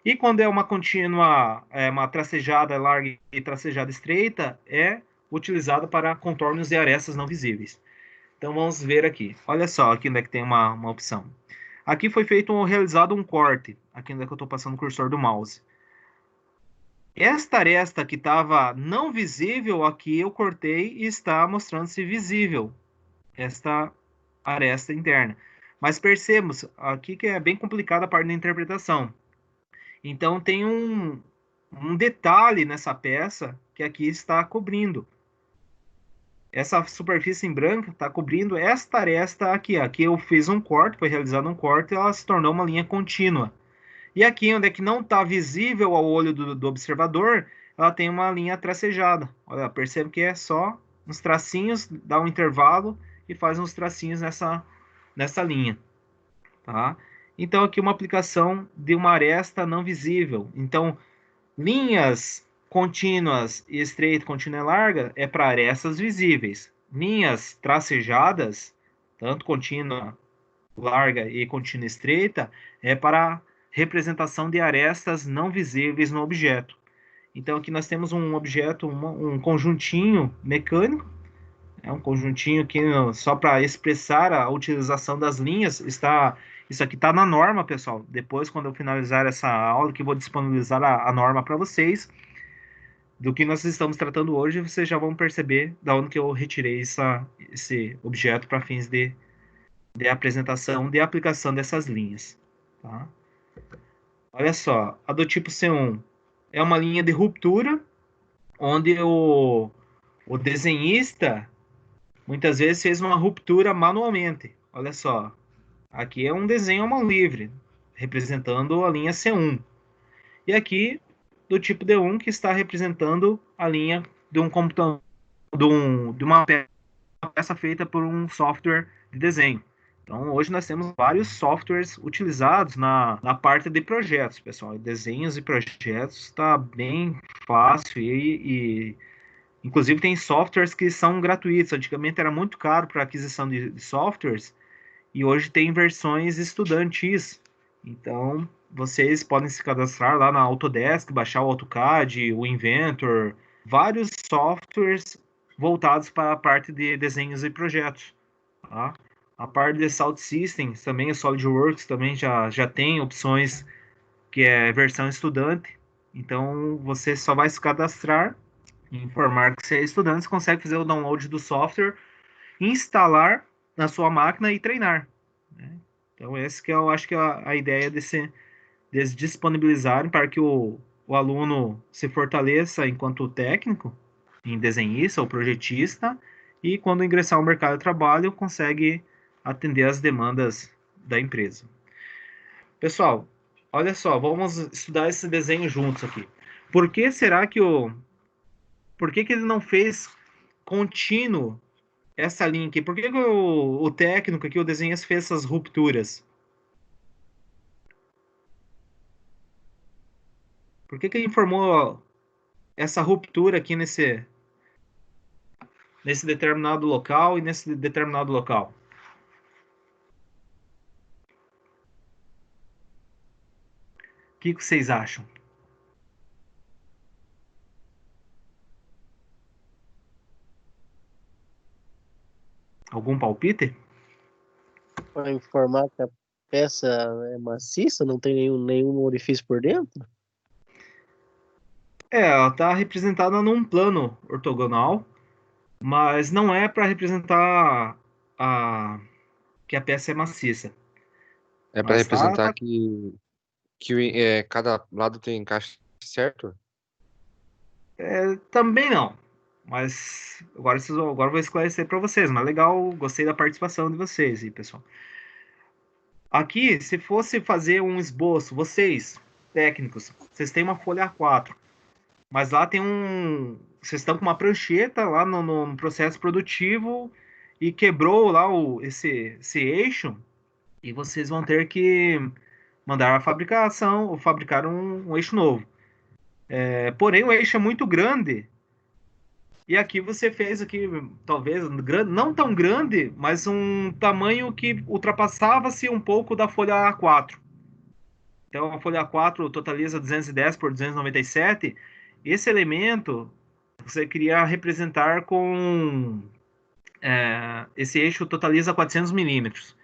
E quando é uma contínua, uma tracejada larga e tracejada estreita, é utilizado para contornos e arestas não visíveis. Então vamos ver aqui. Olha só, aqui onde é que tem uma opção. Aqui foi realizado um corte. Aqui onde é que eu estou passando o cursor do mouse. Esta aresta que estava não visível, aqui eu cortei e está mostrando-se visível. Esta aresta interna. Mas percebamos aqui que é bem complicada a parte da interpretação. Então tem um detalhe nessa peça que aqui está cobrindo. Essa superfície em branco está cobrindo esta aresta aqui. Aqui eu fiz um corte, foi realizado um corte e ela se tornou uma linha contínua. E aqui, onde é que não está visível ao olho do observador, ela tem uma linha tracejada. Olha, percebe que é só uns tracinhos, dá um intervalo e faz uns tracinhos nessa linha. Tá? Então, aqui uma aplicação de uma aresta não visível. Então, linhas contínuas e estreita, contínua e larga, é para arestas visíveis. Linhas tracejadas, tanto contínua, larga e contínua estreita, é para representação de arestas não visíveis no objeto. Então aqui nós temos um objeto, um conjuntinho mecânico, um conjuntinho que só para expressar a utilização das linhas, isso aqui está na norma, pessoal. Depois, quando eu finalizar essa aula, que eu vou disponibilizar a norma para vocês, do que nós estamos tratando hoje, vocês já vão perceber da onde que eu retirei esse objeto para fins de apresentação, de aplicação dessas linhas. Tá? Olha só, a do tipo C1 é uma linha de ruptura, onde o desenhista muitas vezes fez uma ruptura manualmente. Olha só, Aqui é um desenho à mão livre, representando a linha C1. E aqui, do tipo D1, que está representando a linha de um computador, de uma peça feita por um software de desenho. Então, hoje nós temos vários softwares utilizados na parte de projetos, pessoal. Desenhos e projetos está bem fácil inclusive, tem softwares que são gratuitos. Antigamente era muito caro para aquisição de softwares e hoje tem versões estudantis. Então, vocês podem se cadastrar lá na Autodesk, baixar o AutoCAD, o Inventor, vários softwares voltados para a parte de desenhos e projetos. Tá? A parte de Sound Systems, também o SolidWorks também já tem opções que é versão estudante. Então, você só vai se cadastrar, informar que você é estudante, você consegue fazer o download do software, instalar na sua máquina e treinar. Né? Então, essa que eu acho que é a ideia desse disponibilizarem para que o aluno se fortaleça enquanto técnico, em desenhista ou projetista, e quando ingressar ao mercado de trabalho, consegue atender às demandas da empresa. Pessoal, olha só, vamos estudar esse desenho juntos aqui. Por que será que por que ele não fez contínuo essa linha aqui? Por que o técnico aqui, o desenhista, fez essas rupturas? Por que ele informou essa ruptura aqui nesse determinado local e nesse determinado local? O que vocês acham? Algum palpite? Para informar que a peça é maciça, não tem nenhum orifício por dentro? Ela está representada num plano ortogonal, mas não é para representar que a peça é maciça. É para representar que cada lado tem encaixe certo? Também não. Mas agora eu vou esclarecer para vocês. Mas legal, gostei da participação de vocês, aí, pessoal. Aqui, se fosse fazer um esboço, vocês, técnicos, vocês têm uma folha A4, mas lá tem vocês estão com uma prancheta lá no processo produtivo e quebrou lá esse eixo, e vocês vão ter que mandar a fabricação ou fabricar um eixo novo. Porém, o eixo é muito grande. E aqui você fez aqui, talvez, não tão grande, mas um tamanho que ultrapassava-se um pouco da folha A4. Então, a folha A4 totaliza 210 por 297. Esse elemento você queria representar com... esse eixo totaliza 400 milímetros.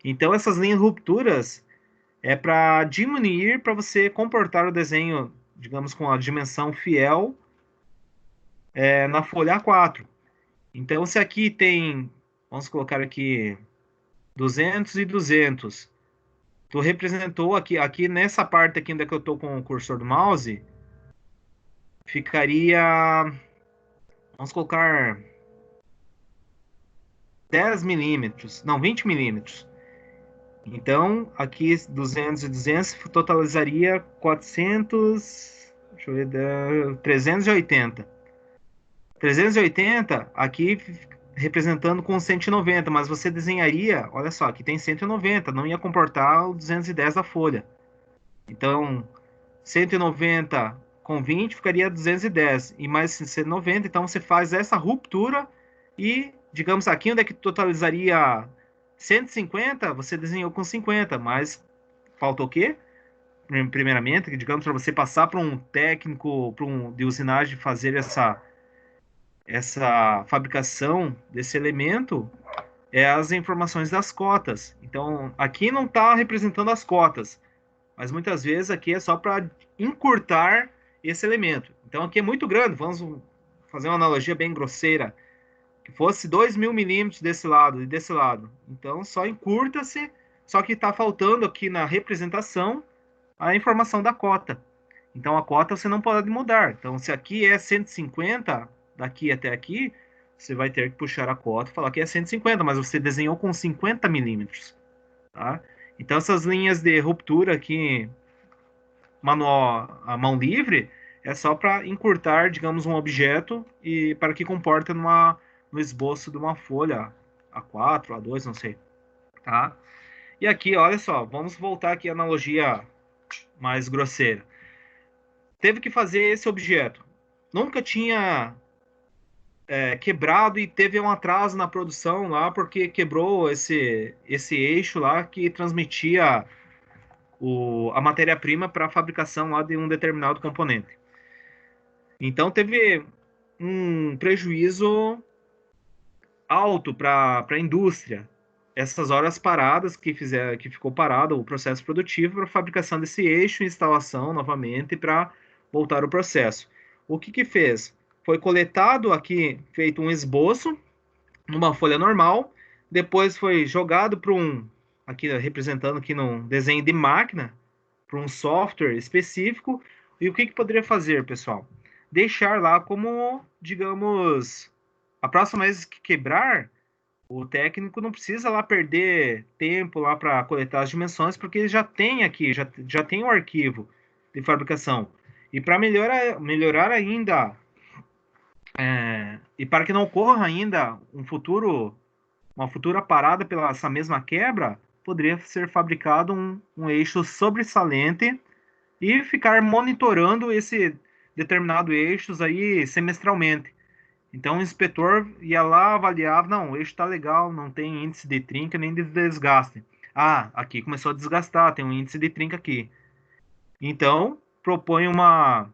Então, essas linhas rupturas é para diminuir, para você comportar o desenho, digamos, com a dimensão fiel na folha A4. Então, se aqui tem, vamos colocar aqui 200 e 200, tu representou aqui nessa parte aqui ainda que eu estou com o cursor do mouse, ficaria, vamos colocar 10 milímetros, não, 20 milímetros. Então, aqui 200 e 200 totalizaria 400, deixa eu ver, 380. 380 aqui representando com 190, mas você desenharia, olha só, aqui tem 190, não ia comportar o 210 da folha. Então, 190 com 20 ficaria 210, e mais 190, então você faz essa ruptura e, digamos, aqui onde é que totalizaria 150, você desenhou com 50, mas falta o quê? Primeiramente, digamos, para você passar para um técnico, de usinagem fazer essa fabricação desse elemento as informações das cotas. Então, aqui não está representando as cotas, mas muitas vezes aqui é só para encurtar esse elemento. Então, aqui é muito grande, vamos fazer uma analogia bem grosseira, que fosse 2.000 milímetros desse lado e desse lado. Então, só encurta-se, só que está faltando aqui na representação a informação da cota. Então, a cota você não pode mudar. Então, se aqui é 150, daqui até aqui, você vai ter que puxar a cota e falar que é 150, mas você desenhou com 50 milímetros. tá? Então, essas linhas de ruptura aqui, manual, a mão livre, é só para encurtar, digamos, um objeto e para que comporte no esboço de uma folha A4, A2, não sei, tá? E aqui, olha só, vamos voltar aqui à analogia mais grosseira. Teve que fazer esse objeto. Nunca tinha quebrado e teve um atraso na produção lá porque quebrou esse eixo lá que transmitia a matéria-prima para a fabricação lá de um determinado componente. Então teve um prejuízo alto para a indústria. Essas horas paradas que ficou parado o processo produtivo para a fabricação desse eixo, instalação novamente para voltar o processo. O que fez? Foi coletado aqui, feito um esboço numa folha normal, depois foi jogado para aqui representando aqui num desenho de máquina, para um software específico. E o que poderia fazer, pessoal? Deixar lá como, digamos, a próxima vez que quebrar, o técnico não precisa lá perder tempo lá para coletar as dimensões, porque ele já tem aqui, já tem o arquivo de fabricação. E para melhorar ainda, e para que não ocorra ainda uma futura parada pela essa mesma quebra, poderia ser fabricado um eixo sobressalente e ficar monitorando esse determinado eixos aí semestralmente. Então o inspetor ia lá, avaliava, não, o eixo está legal, não tem índice de trinca nem de desgaste. Ah, aqui começou a desgastar, tem um índice de trinca aqui. Então, propõe uma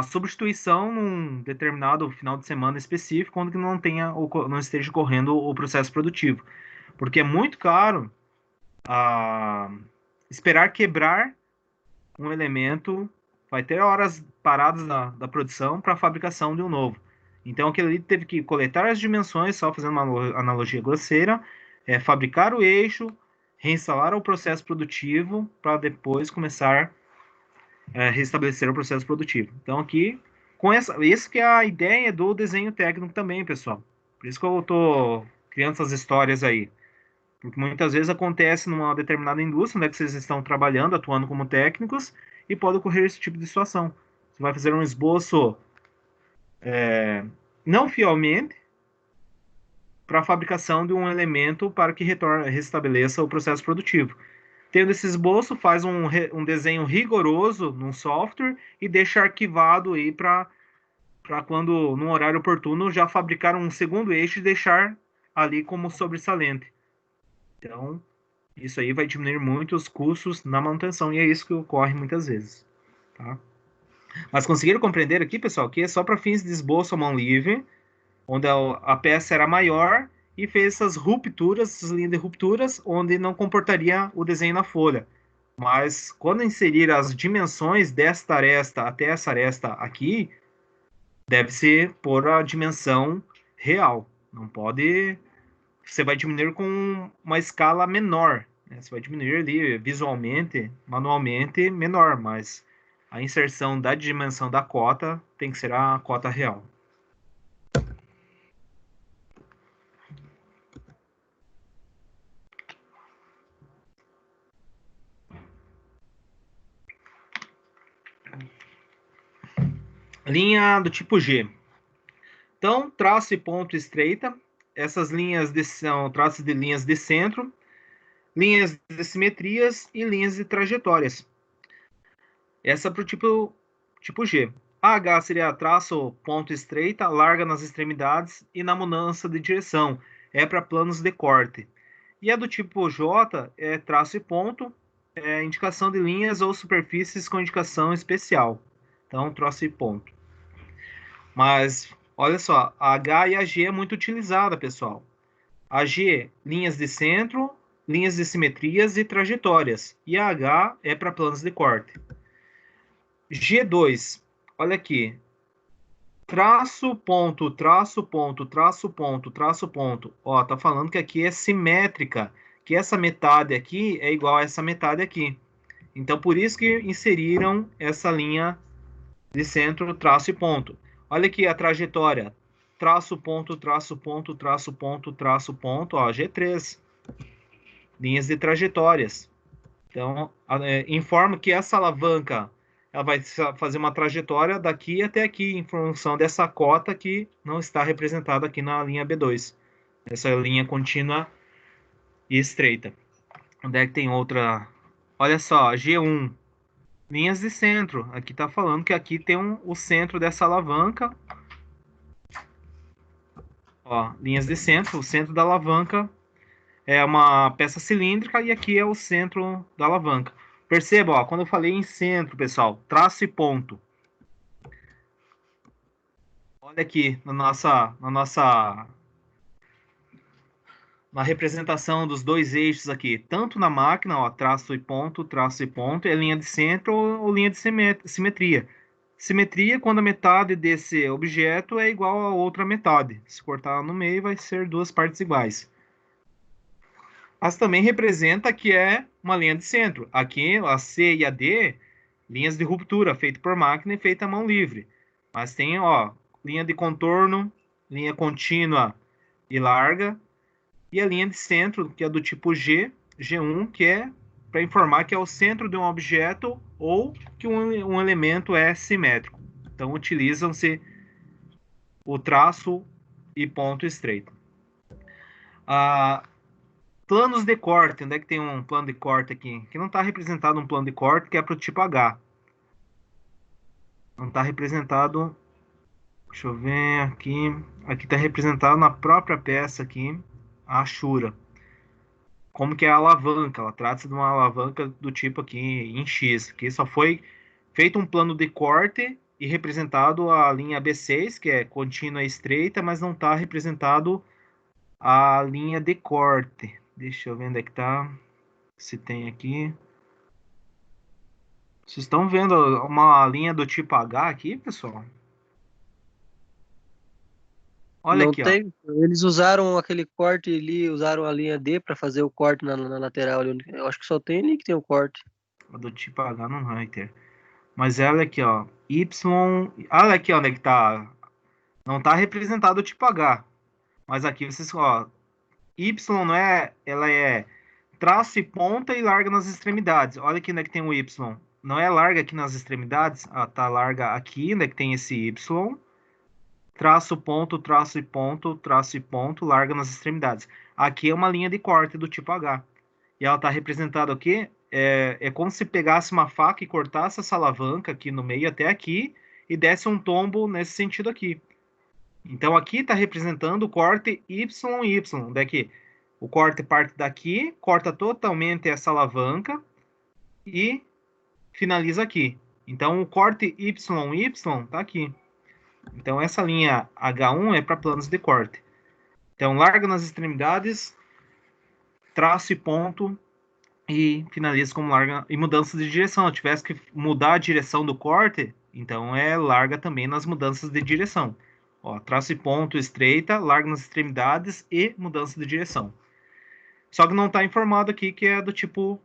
substituição num determinado final de semana específico, onde não esteja correndo o processo produtivo. Porque é muito caro esperar quebrar um elemento, vai ter horas paradas da produção para a fabricação de um novo. Então, aquele ali teve que coletar as dimensões, só fazendo uma analogia grosseira, fabricar o eixo, reinstalar o processo produtivo para depois começar a restabelecer o processo produtivo. Então, aqui, isso que é a ideia do desenho técnico também, pessoal. Por isso que eu estou criando essas histórias aí. Porque muitas vezes acontece numa determinada indústria, onde é que vocês estão trabalhando, atuando como técnicos, e pode ocorrer esse tipo de situação. Você vai fazer um esboço não fielmente para a fabricação de um elemento para que restabeleça o processo produtivo. Tendo esse esboço, faz um desenho rigoroso num software e deixa arquivado aí para quando, num horário oportuno, já fabricar um segundo eixo e deixar ali como sobressalente. Então, isso aí vai diminuir muito os custos na manutenção, e é isso que ocorre muitas vezes. Tá? Mas conseguiram compreender aqui, pessoal, que é só para fins de esboço à mão livre, onde a peça era maior e fez essas rupturas, essas linhas de rupturas, onde não comportaria o desenho na folha. Mas quando inserir as dimensões desta aresta até essa aresta aqui, deve-se pôr a dimensão real. Não pode... Você vai diminuir com uma escala menor. Né? Você vai diminuir ali visualmente, manualmente, menor, mas a inserção da dimensão da cota tem que ser a cota real. Linha do tipo G. Então, traço e ponto estreita. Essas linhas são traços de linhas de centro, linhas de simetrias e linhas de trajetórias. Essa é para o tipo G. A H seria traço ponto estreita, larga nas extremidades e na mudança de direção. É para planos de corte. E a do tipo J é traço e ponto, indicação de linhas ou superfícies com indicação especial. Então, traço e ponto. Mas, olha só, a H e a G é muito utilizada, pessoal. A G, linhas de centro, linhas de simetrias e trajetórias. E a H é para planos de corte. G2, olha aqui. Traço, ponto, traço, ponto, traço, ponto, traço, ponto. Ó, tá falando que aqui é simétrica, que essa metade aqui é igual a essa metade aqui. Então, por isso que inseriram essa linha de centro, traço e ponto. Olha aqui a trajetória. Traço, ponto, traço, ponto, traço, ponto, traço, ponto. Ó, G3. linhas de trajetórias. Então, informa que essa alavanca ela vai fazer uma trajetória daqui até aqui, em função dessa cota que não está representada aqui na linha B2. Essa linha contínua e estreita. Onde é que tem outra? Olha só, G1. Linhas de centro. Aqui está falando que aqui tem o centro dessa alavanca. Ó, linhas de centro. O centro da alavanca é uma peça cilíndrica e aqui é o centro da alavanca. Perceba, ó, quando eu falei em centro, pessoal, traço e ponto. Olha aqui na representação dos dois eixos aqui, tanto na máquina, ó, traço e ponto, é linha de centro ou linha de simetria. Simetria quando a metade desse objeto é igual a outra metade. Se cortar no meio, vai ser duas partes iguais. Mas também representa que é uma linha de centro. Aqui, a C e a D, linhas de ruptura, feita por máquina e feita à mão livre. Mas tem, ó, linha de contorno, linha contínua e larga, e a linha de centro, que é do tipo G, G1, que é para informar que é o centro de um objeto ou que um elemento é simétrico. Então, utilizam-se o traço e ponto estreito. Planos de corte. Onde é que tem um plano de corte aqui? Que não está representado um plano de corte, que é para o tipo H. Não está representado... Deixa eu ver aqui. Aqui está representado na própria peça aqui, a achura. Como que é a alavanca? Ela trata-se de uma alavanca do tipo aqui em X. Aqui só foi feito um plano de corte e representado a linha B6, que é contínua e estreita, mas não está representado a linha de corte. Deixa eu ver onde é que está. Se tem aqui. Vocês estão vendo uma linha do tipo H aqui, pessoal? Olha Não aqui, tem. Ó. Eles usaram aquele corte ali, usaram a linha D para fazer o corte na lateral ali. Eu acho que só tem ali que tem o corte. A do tipo H não vai ter. Mas olha aqui, ó. Y. Olha aqui onde é que tá. Não tá representado o tipo H. Mas aqui vocês, ó. Y não é. Ela é traço e ponta e larga nas extremidades. Olha aqui onde é que tem o Y. Não é larga aqui nas extremidades. Ah, tá larga aqui, onde é que tem esse Y. Traço, ponto, traço e ponto, larga nas extremidades. Aqui é uma linha de corte do tipo H. E ela está representada aqui, é como se pegasse uma faca e cortasse essa alavanca aqui no meio até aqui e desse um tombo nesse sentido aqui. Então aqui está representando o corte YY, daqui. O corte parte daqui, corta totalmente essa alavanca e finaliza aqui. Então o corte YY está aqui. Então, essa linha H1 é para planos de corte. Então, larga nas extremidades, traço e ponto, e finaliza com larga e mudança de direção. Se eu tivesse que mudar a direção do corte, então é larga também nas mudanças de direção. Ó, traço e ponto estreita, larga nas extremidades e mudança de direção. Só que não está informado aqui que é do tipo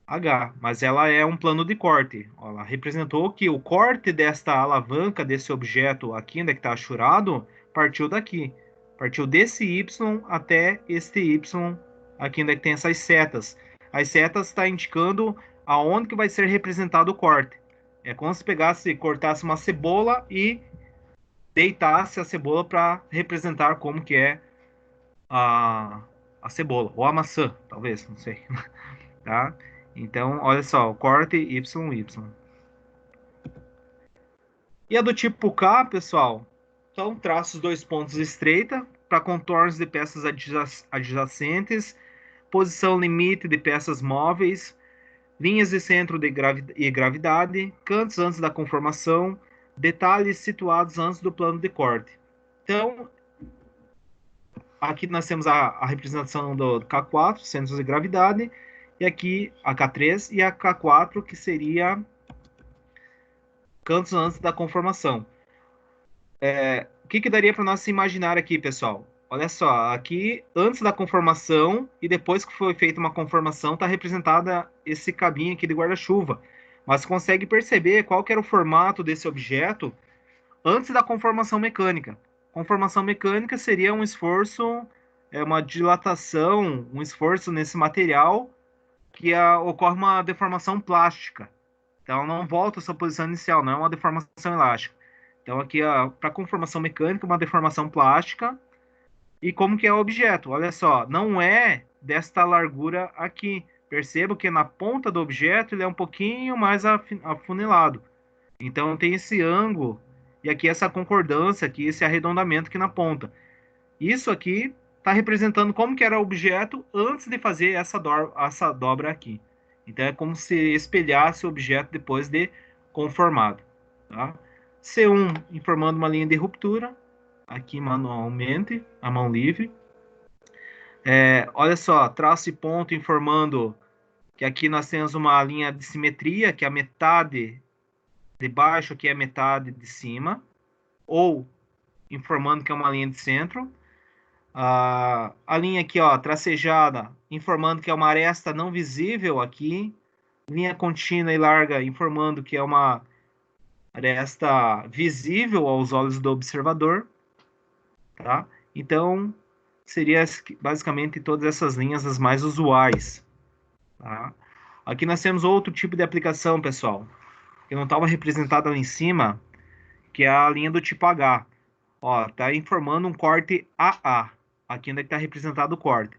H, mas ela é um plano de corte. Ela representou que o corte desta alavanca, desse objeto aqui, onde está achurado, partiu daqui. Partiu desse Y até este Y, aqui onde tem essas setas. As setas estão indicando aonde que vai ser representado o corte. É como se pegasse, cortasse uma cebola e deitasse a cebola para representar como que é a cebola. Ou a maçã, talvez, não sei. Tá? Então, olha só, o corte YY. E a do tipo K, pessoal, são traços dois pontos estreita para contornos de peças adjacentes, posição limite de peças móveis, linhas de centro e gravidade, cantos antes da conformação, detalhes situados antes do plano de corte. Então, aqui nós temos a representação do K4, centros de gravidade, e aqui a K3 e a K4, que seria cantos antes da conformação. O que daria para nós imaginar aqui, pessoal? Olha só, aqui antes da conformação e depois que foi feita uma conformação, está representada esse cabinho aqui de guarda-chuva. Mas consegue perceber qual que era o formato desse objeto antes da conformação mecânica. Conformação mecânica seria um esforço é uma dilatação, um esforço nesse material que ocorre uma deformação plástica. Então, não volta à sua posição inicial, não é uma deformação elástica. Então, aqui, para conformação mecânica, uma deformação plástica. E como que é o objeto? Olha só, não é desta largura aqui. Perceba que na ponta do objeto ele é um pouquinho mais afunilado. Então, tem esse ângulo e aqui essa concordância, aqui esse arredondamento aqui na ponta. Isso aqui está representando como que era o objeto antes de fazer essa dobra aqui. Então é como se espelhasse o objeto depois de conformado. Tá? C1 informando uma linha de ruptura, aqui manualmente, a mão livre. Olha só, traço e ponto informando que aqui nós temos uma linha de simetria, que é a metade de baixo, que é a metade de cima, ou informando que é uma linha de centro. A linha aqui, ó, tracejada, informando que é uma aresta não visível aqui. Linha contínua e larga, informando que é uma aresta visível aos olhos do observador. Tá? Então, seria basicamente todas essas linhas as mais usuais. Tá? Aqui nós temos outro tipo de aplicação, pessoal, que não estava representada lá em cima, que é a linha do tipo H. Ó, tá informando um corte AA. Aqui onde é que está representado o corte.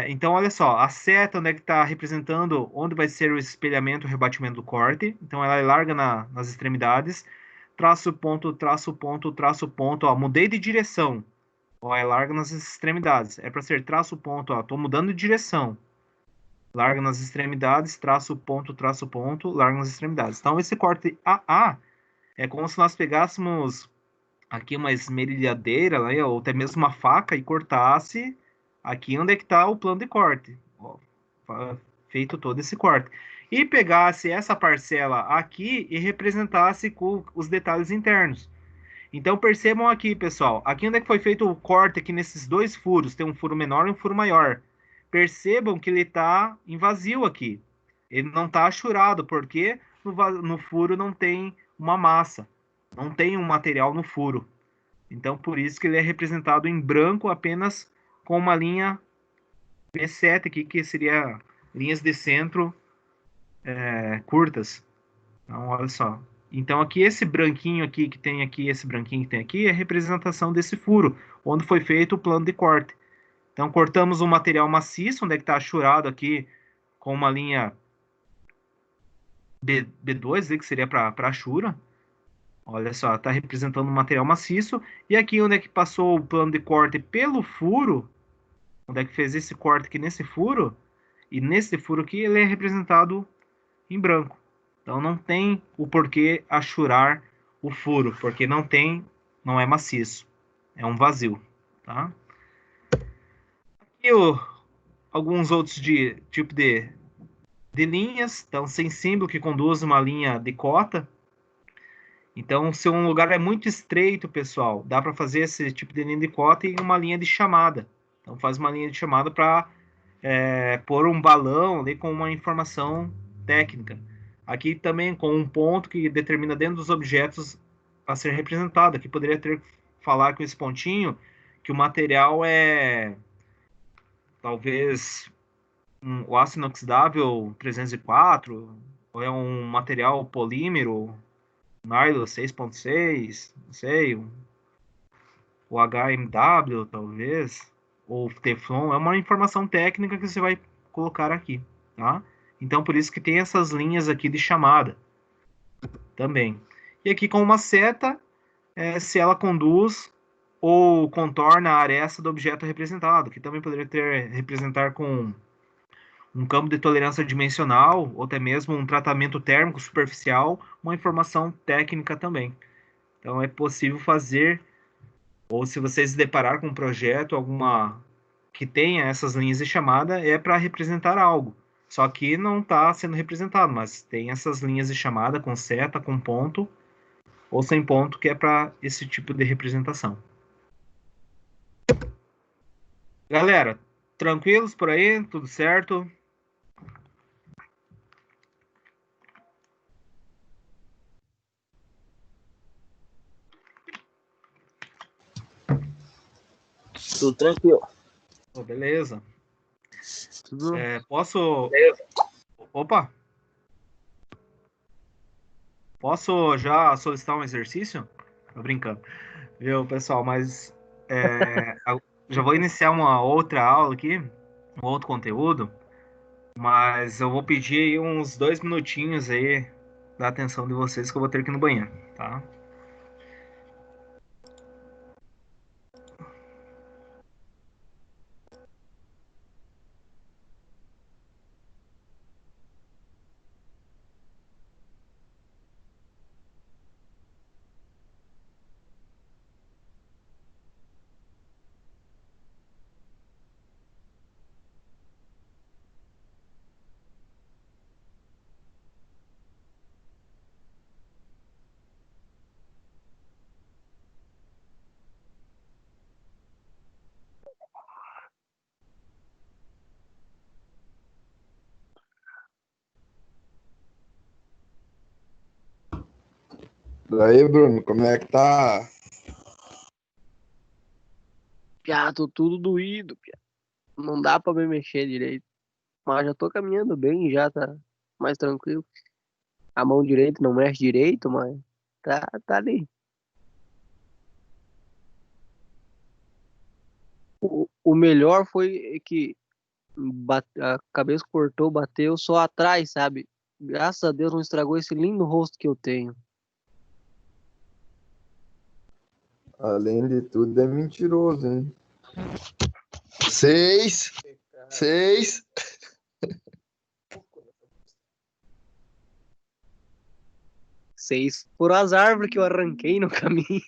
Então, olha só, a seta onde é que está representando onde vai ser o espelhamento, o rebatimento do corte. Então, ela é larga nas extremidades. Traço, ponto, traço, ponto, traço, ponto. Ó, mudei de direção. Ó, é larga nas extremidades. É para ser traço, ponto. Ó, tô mudando de direção. Larga nas extremidades, traço, ponto, larga nas extremidades. Então, esse corte AA é como se nós pegássemos aqui uma esmerilhadeira, né, ou até mesmo uma faca, e cortasse aqui onde é que está o plano de corte. Ó, feito todo esse corte. E pegasse essa parcela aqui e representasse com os detalhes internos. Então percebam aqui, pessoal, aqui onde é que foi feito o corte, aqui nesses dois furos, tem um furo menor e um furo maior. Percebam que ele está em vazio aqui. Ele não está achurado, porque no furo não tem uma massa. Não tem um material no furo. Então, por isso que ele é representado em branco apenas com uma linha B7 aqui, que seria linhas de centro curtas. Então, olha só. Então, aqui esse branquinho aqui que tem aqui, esse branquinho que tem aqui, é a representação desse furo, onde foi feito o plano de corte. Então, cortamos um material maciço, onde é que está achurado aqui, com uma linha B2, que seria para achura. Olha só, está representando um material maciço. E aqui onde é que passou o plano de corte pelo furo, onde é que fez esse corte aqui nesse furo, e nesse furo aqui ele é representado em branco. Então não tem o porquê achurar o furo, porque não é maciço, é um vazio. Tá? Aqui alguns outros tipo de linhas, então sem símbolo que conduz uma linha de cota. Então, se um lugar é muito estreito, pessoal, dá para fazer esse tipo de linha de cota e uma linha de chamada. Então, faz uma linha de chamada para pôr um balão ali com uma informação técnica. Aqui também com um ponto que determina dentro dos objetos a ser representado. Aqui poderia falar com esse pontinho que o material é talvez o aço inoxidável 304, ou é um material polímero, nylon 6.6, não sei, o HMW talvez, ou Teflon, é uma informação técnica que você vai colocar aqui, tá? Então, por isso que tem essas linhas aqui de chamada também. E aqui com uma seta, se ela conduz ou contorna a aresta do objeto representado, que também poderia representar com um campo de tolerância dimensional, ou até mesmo um tratamento térmico superficial, uma informação técnica também. Então, é possível fazer, ou se vocês se deparar com um projeto, alguma que tenha essas linhas de chamada, é para representar algo. Só que não está sendo representado, mas tem essas linhas de chamada com seta, com ponto, ou sem ponto, que é para esse tipo de representação. Galera, tranquilos por aí? Tudo certo? Tudo tranquilo. Oh, beleza. Tudo. Posso... Opa! Posso já solicitar um exercício? Tô brincando. Viu, pessoal? Mas já vou iniciar uma outra aula aqui, um outro conteúdo, mas eu vou pedir aí uns 2 minutinhos aí da atenção de vocês que eu vou ter que ir no banheiro, tá? Daí, Bruno, como é que tá? Piá, tô tudo doído, piá. Não dá pra me mexer direito. Mas já tô caminhando bem, já tá mais tranquilo. A mão direita não mexe direito, mas tá ali. O melhor foi que a cabeça cortou, bateu só atrás, sabe? Graças a Deus não estragou esse lindo rosto que eu tenho. Além de tudo, é mentiroso, hein? 6, 6. 6 foram as árvores que eu arranquei no caminho.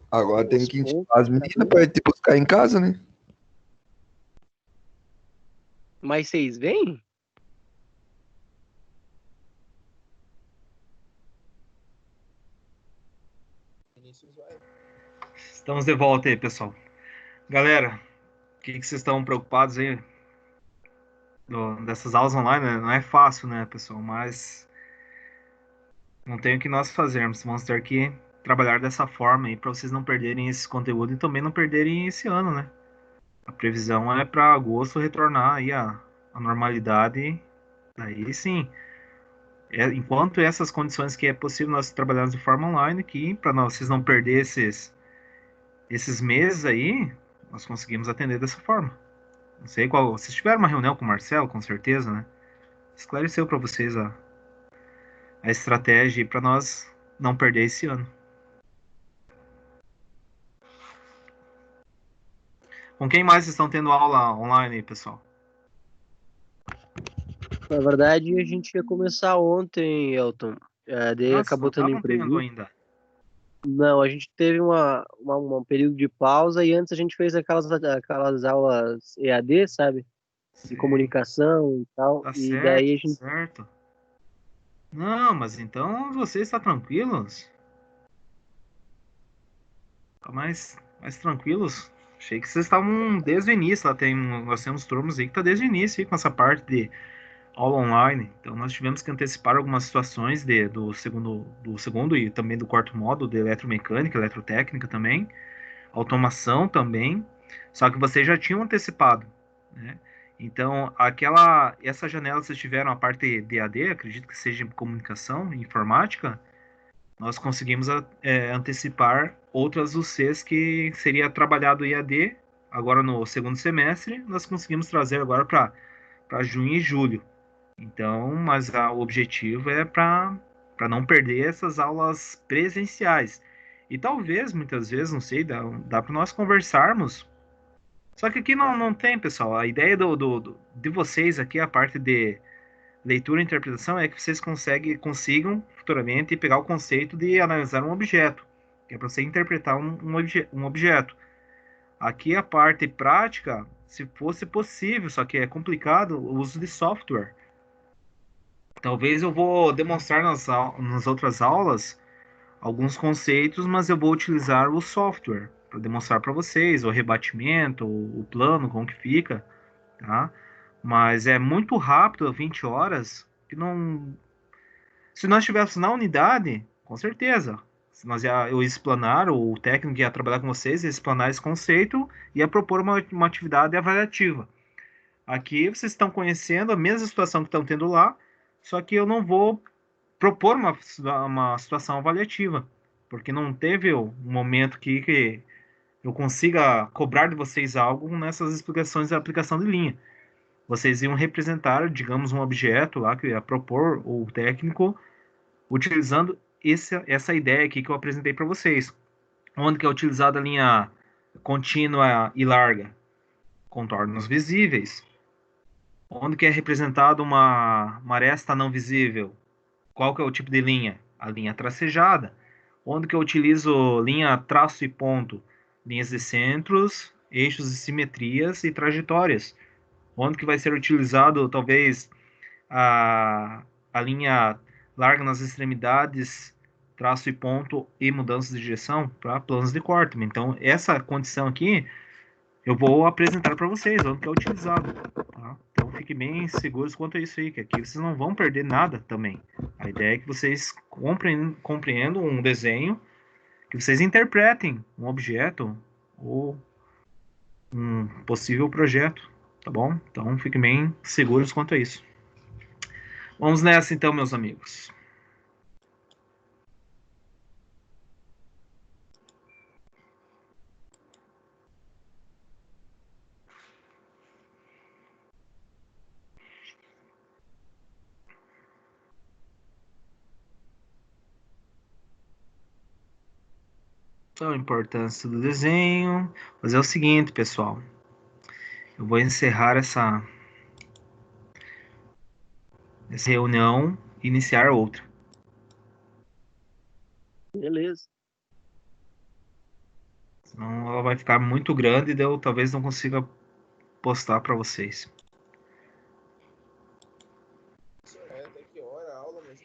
Agora tem que intimar as meninas pra ir te buscar em casa, né? Mas vocês vêm? Estamos de volta aí, pessoal. Galera, o que vocês estão preocupados aí dessas aulas online? Né? Não é fácil, né, pessoal? Mas não tem o que nós fazermos. Vamos ter que trabalhar dessa forma aí para vocês não perderem esse conteúdo e também não perderem esse ano, né? A previsão é para agosto retornar aí a normalidade. Aí sim, enquanto essas condições que é possível nós trabalharmos de forma online, que para vocês não perderem esses meses aí, nós conseguimos atender dessa forma. Não sei qual. Vocês tiveram uma reunião com o Marcelo, com certeza, né? Esclareceu para vocês a estratégia para nós não perder esse ano. Com quem mais estão tendo aula online aí, pessoal? Na verdade, a gente ia começar ontem, Elton. Daí Ah, vocês não acabou tendo estavam tendo imprevisto. ainda. Não, a gente teve um período de pausa e antes a gente fez aquelas aulas EAD, sabe? De Sei. comunicação e tal. Tá E certo, daí a tá gente. certo. Não, mas então vocês estão tranquilos? Tá mais tranquilos? Achei que vocês estavam desde o início. Nós temos turmas aí que tá desde o início aí, com essa parte de aula online. Então nós tivemos que antecipar algumas situações do segundo e também do quarto módulo de eletromecânica, eletrotécnica também, automação também. Só que vocês já tinham antecipado, né? Então, essa janela que vocês tiveram, a parte de AD, acredito que seja em comunicação, informática, nós conseguimos antecipar outras UCs que seria trabalhado IAD agora no segundo semestre, nós conseguimos trazer agora para junho e julho. Então, mas o objetivo é para não perder essas aulas presenciais. E talvez, muitas vezes, não sei, dá para nós conversarmos. Só que aqui não tem, pessoal. A ideia de vocês aqui, a parte de leitura e interpretação, é que vocês consigam futuramente pegar o conceito de analisar um objeto, que é para você interpretar um objeto. Aqui a parte prática, se fosse possível, só que é complicado, o uso de software. Talvez eu vou demonstrar nas outras aulas alguns conceitos, mas eu vou utilizar o software para demonstrar para vocês o rebatimento, o plano, como que fica, tá? Mas é muito rápido, 20 horas, que não. Se nós estivéssemos na unidade, com certeza. Se nós eu ia explanar, o técnico ia trabalhar com vocês, ia explanar esse conceito, ia propor uma atividade avaliativa. Aqui vocês estão conhecendo a mesma situação que estão tendo lá, só que eu não vou propor uma situação avaliativa, porque não teve um momento que eu consiga cobrar de vocês algo nessas explicações da aplicação de linha. Vocês iam representar, digamos, um objeto lá que ia propor o técnico utilizando essa ideia aqui que eu apresentei para vocês. Onde que é utilizada a linha contínua e larga? Contornos visíveis. Onde que é representada uma aresta não visível? Qual que é o tipo de linha? A linha tracejada. Onde que eu utilizo linha, traço e ponto? Linhas de centros, eixos e simetrias e trajetórias. Onde que vai ser utilizado, talvez, a linha larga nas extremidades, traço e ponto e mudança de direção para planos de corte. Então, essa condição aqui, eu vou apresentar para vocês, onde que é utilizado. Tá? Então, fiquem bem seguros quanto a isso aí, que aqui vocês não vão perder nada também. A ideia é que vocês compreendam um desenho, que vocês interpretem um objeto ou um possível projeto, tá bom? Então, fiquem bem seguros quanto a isso. Vamos nessa então, meus amigos. Então, a importância do desenho. Fazer o seguinte, pessoal. Eu vou encerrar essa reunião e iniciar outra. Beleza. Senão ela vai ficar muito grande e eu talvez não consiga postar para vocês. Até que hora a aula, mas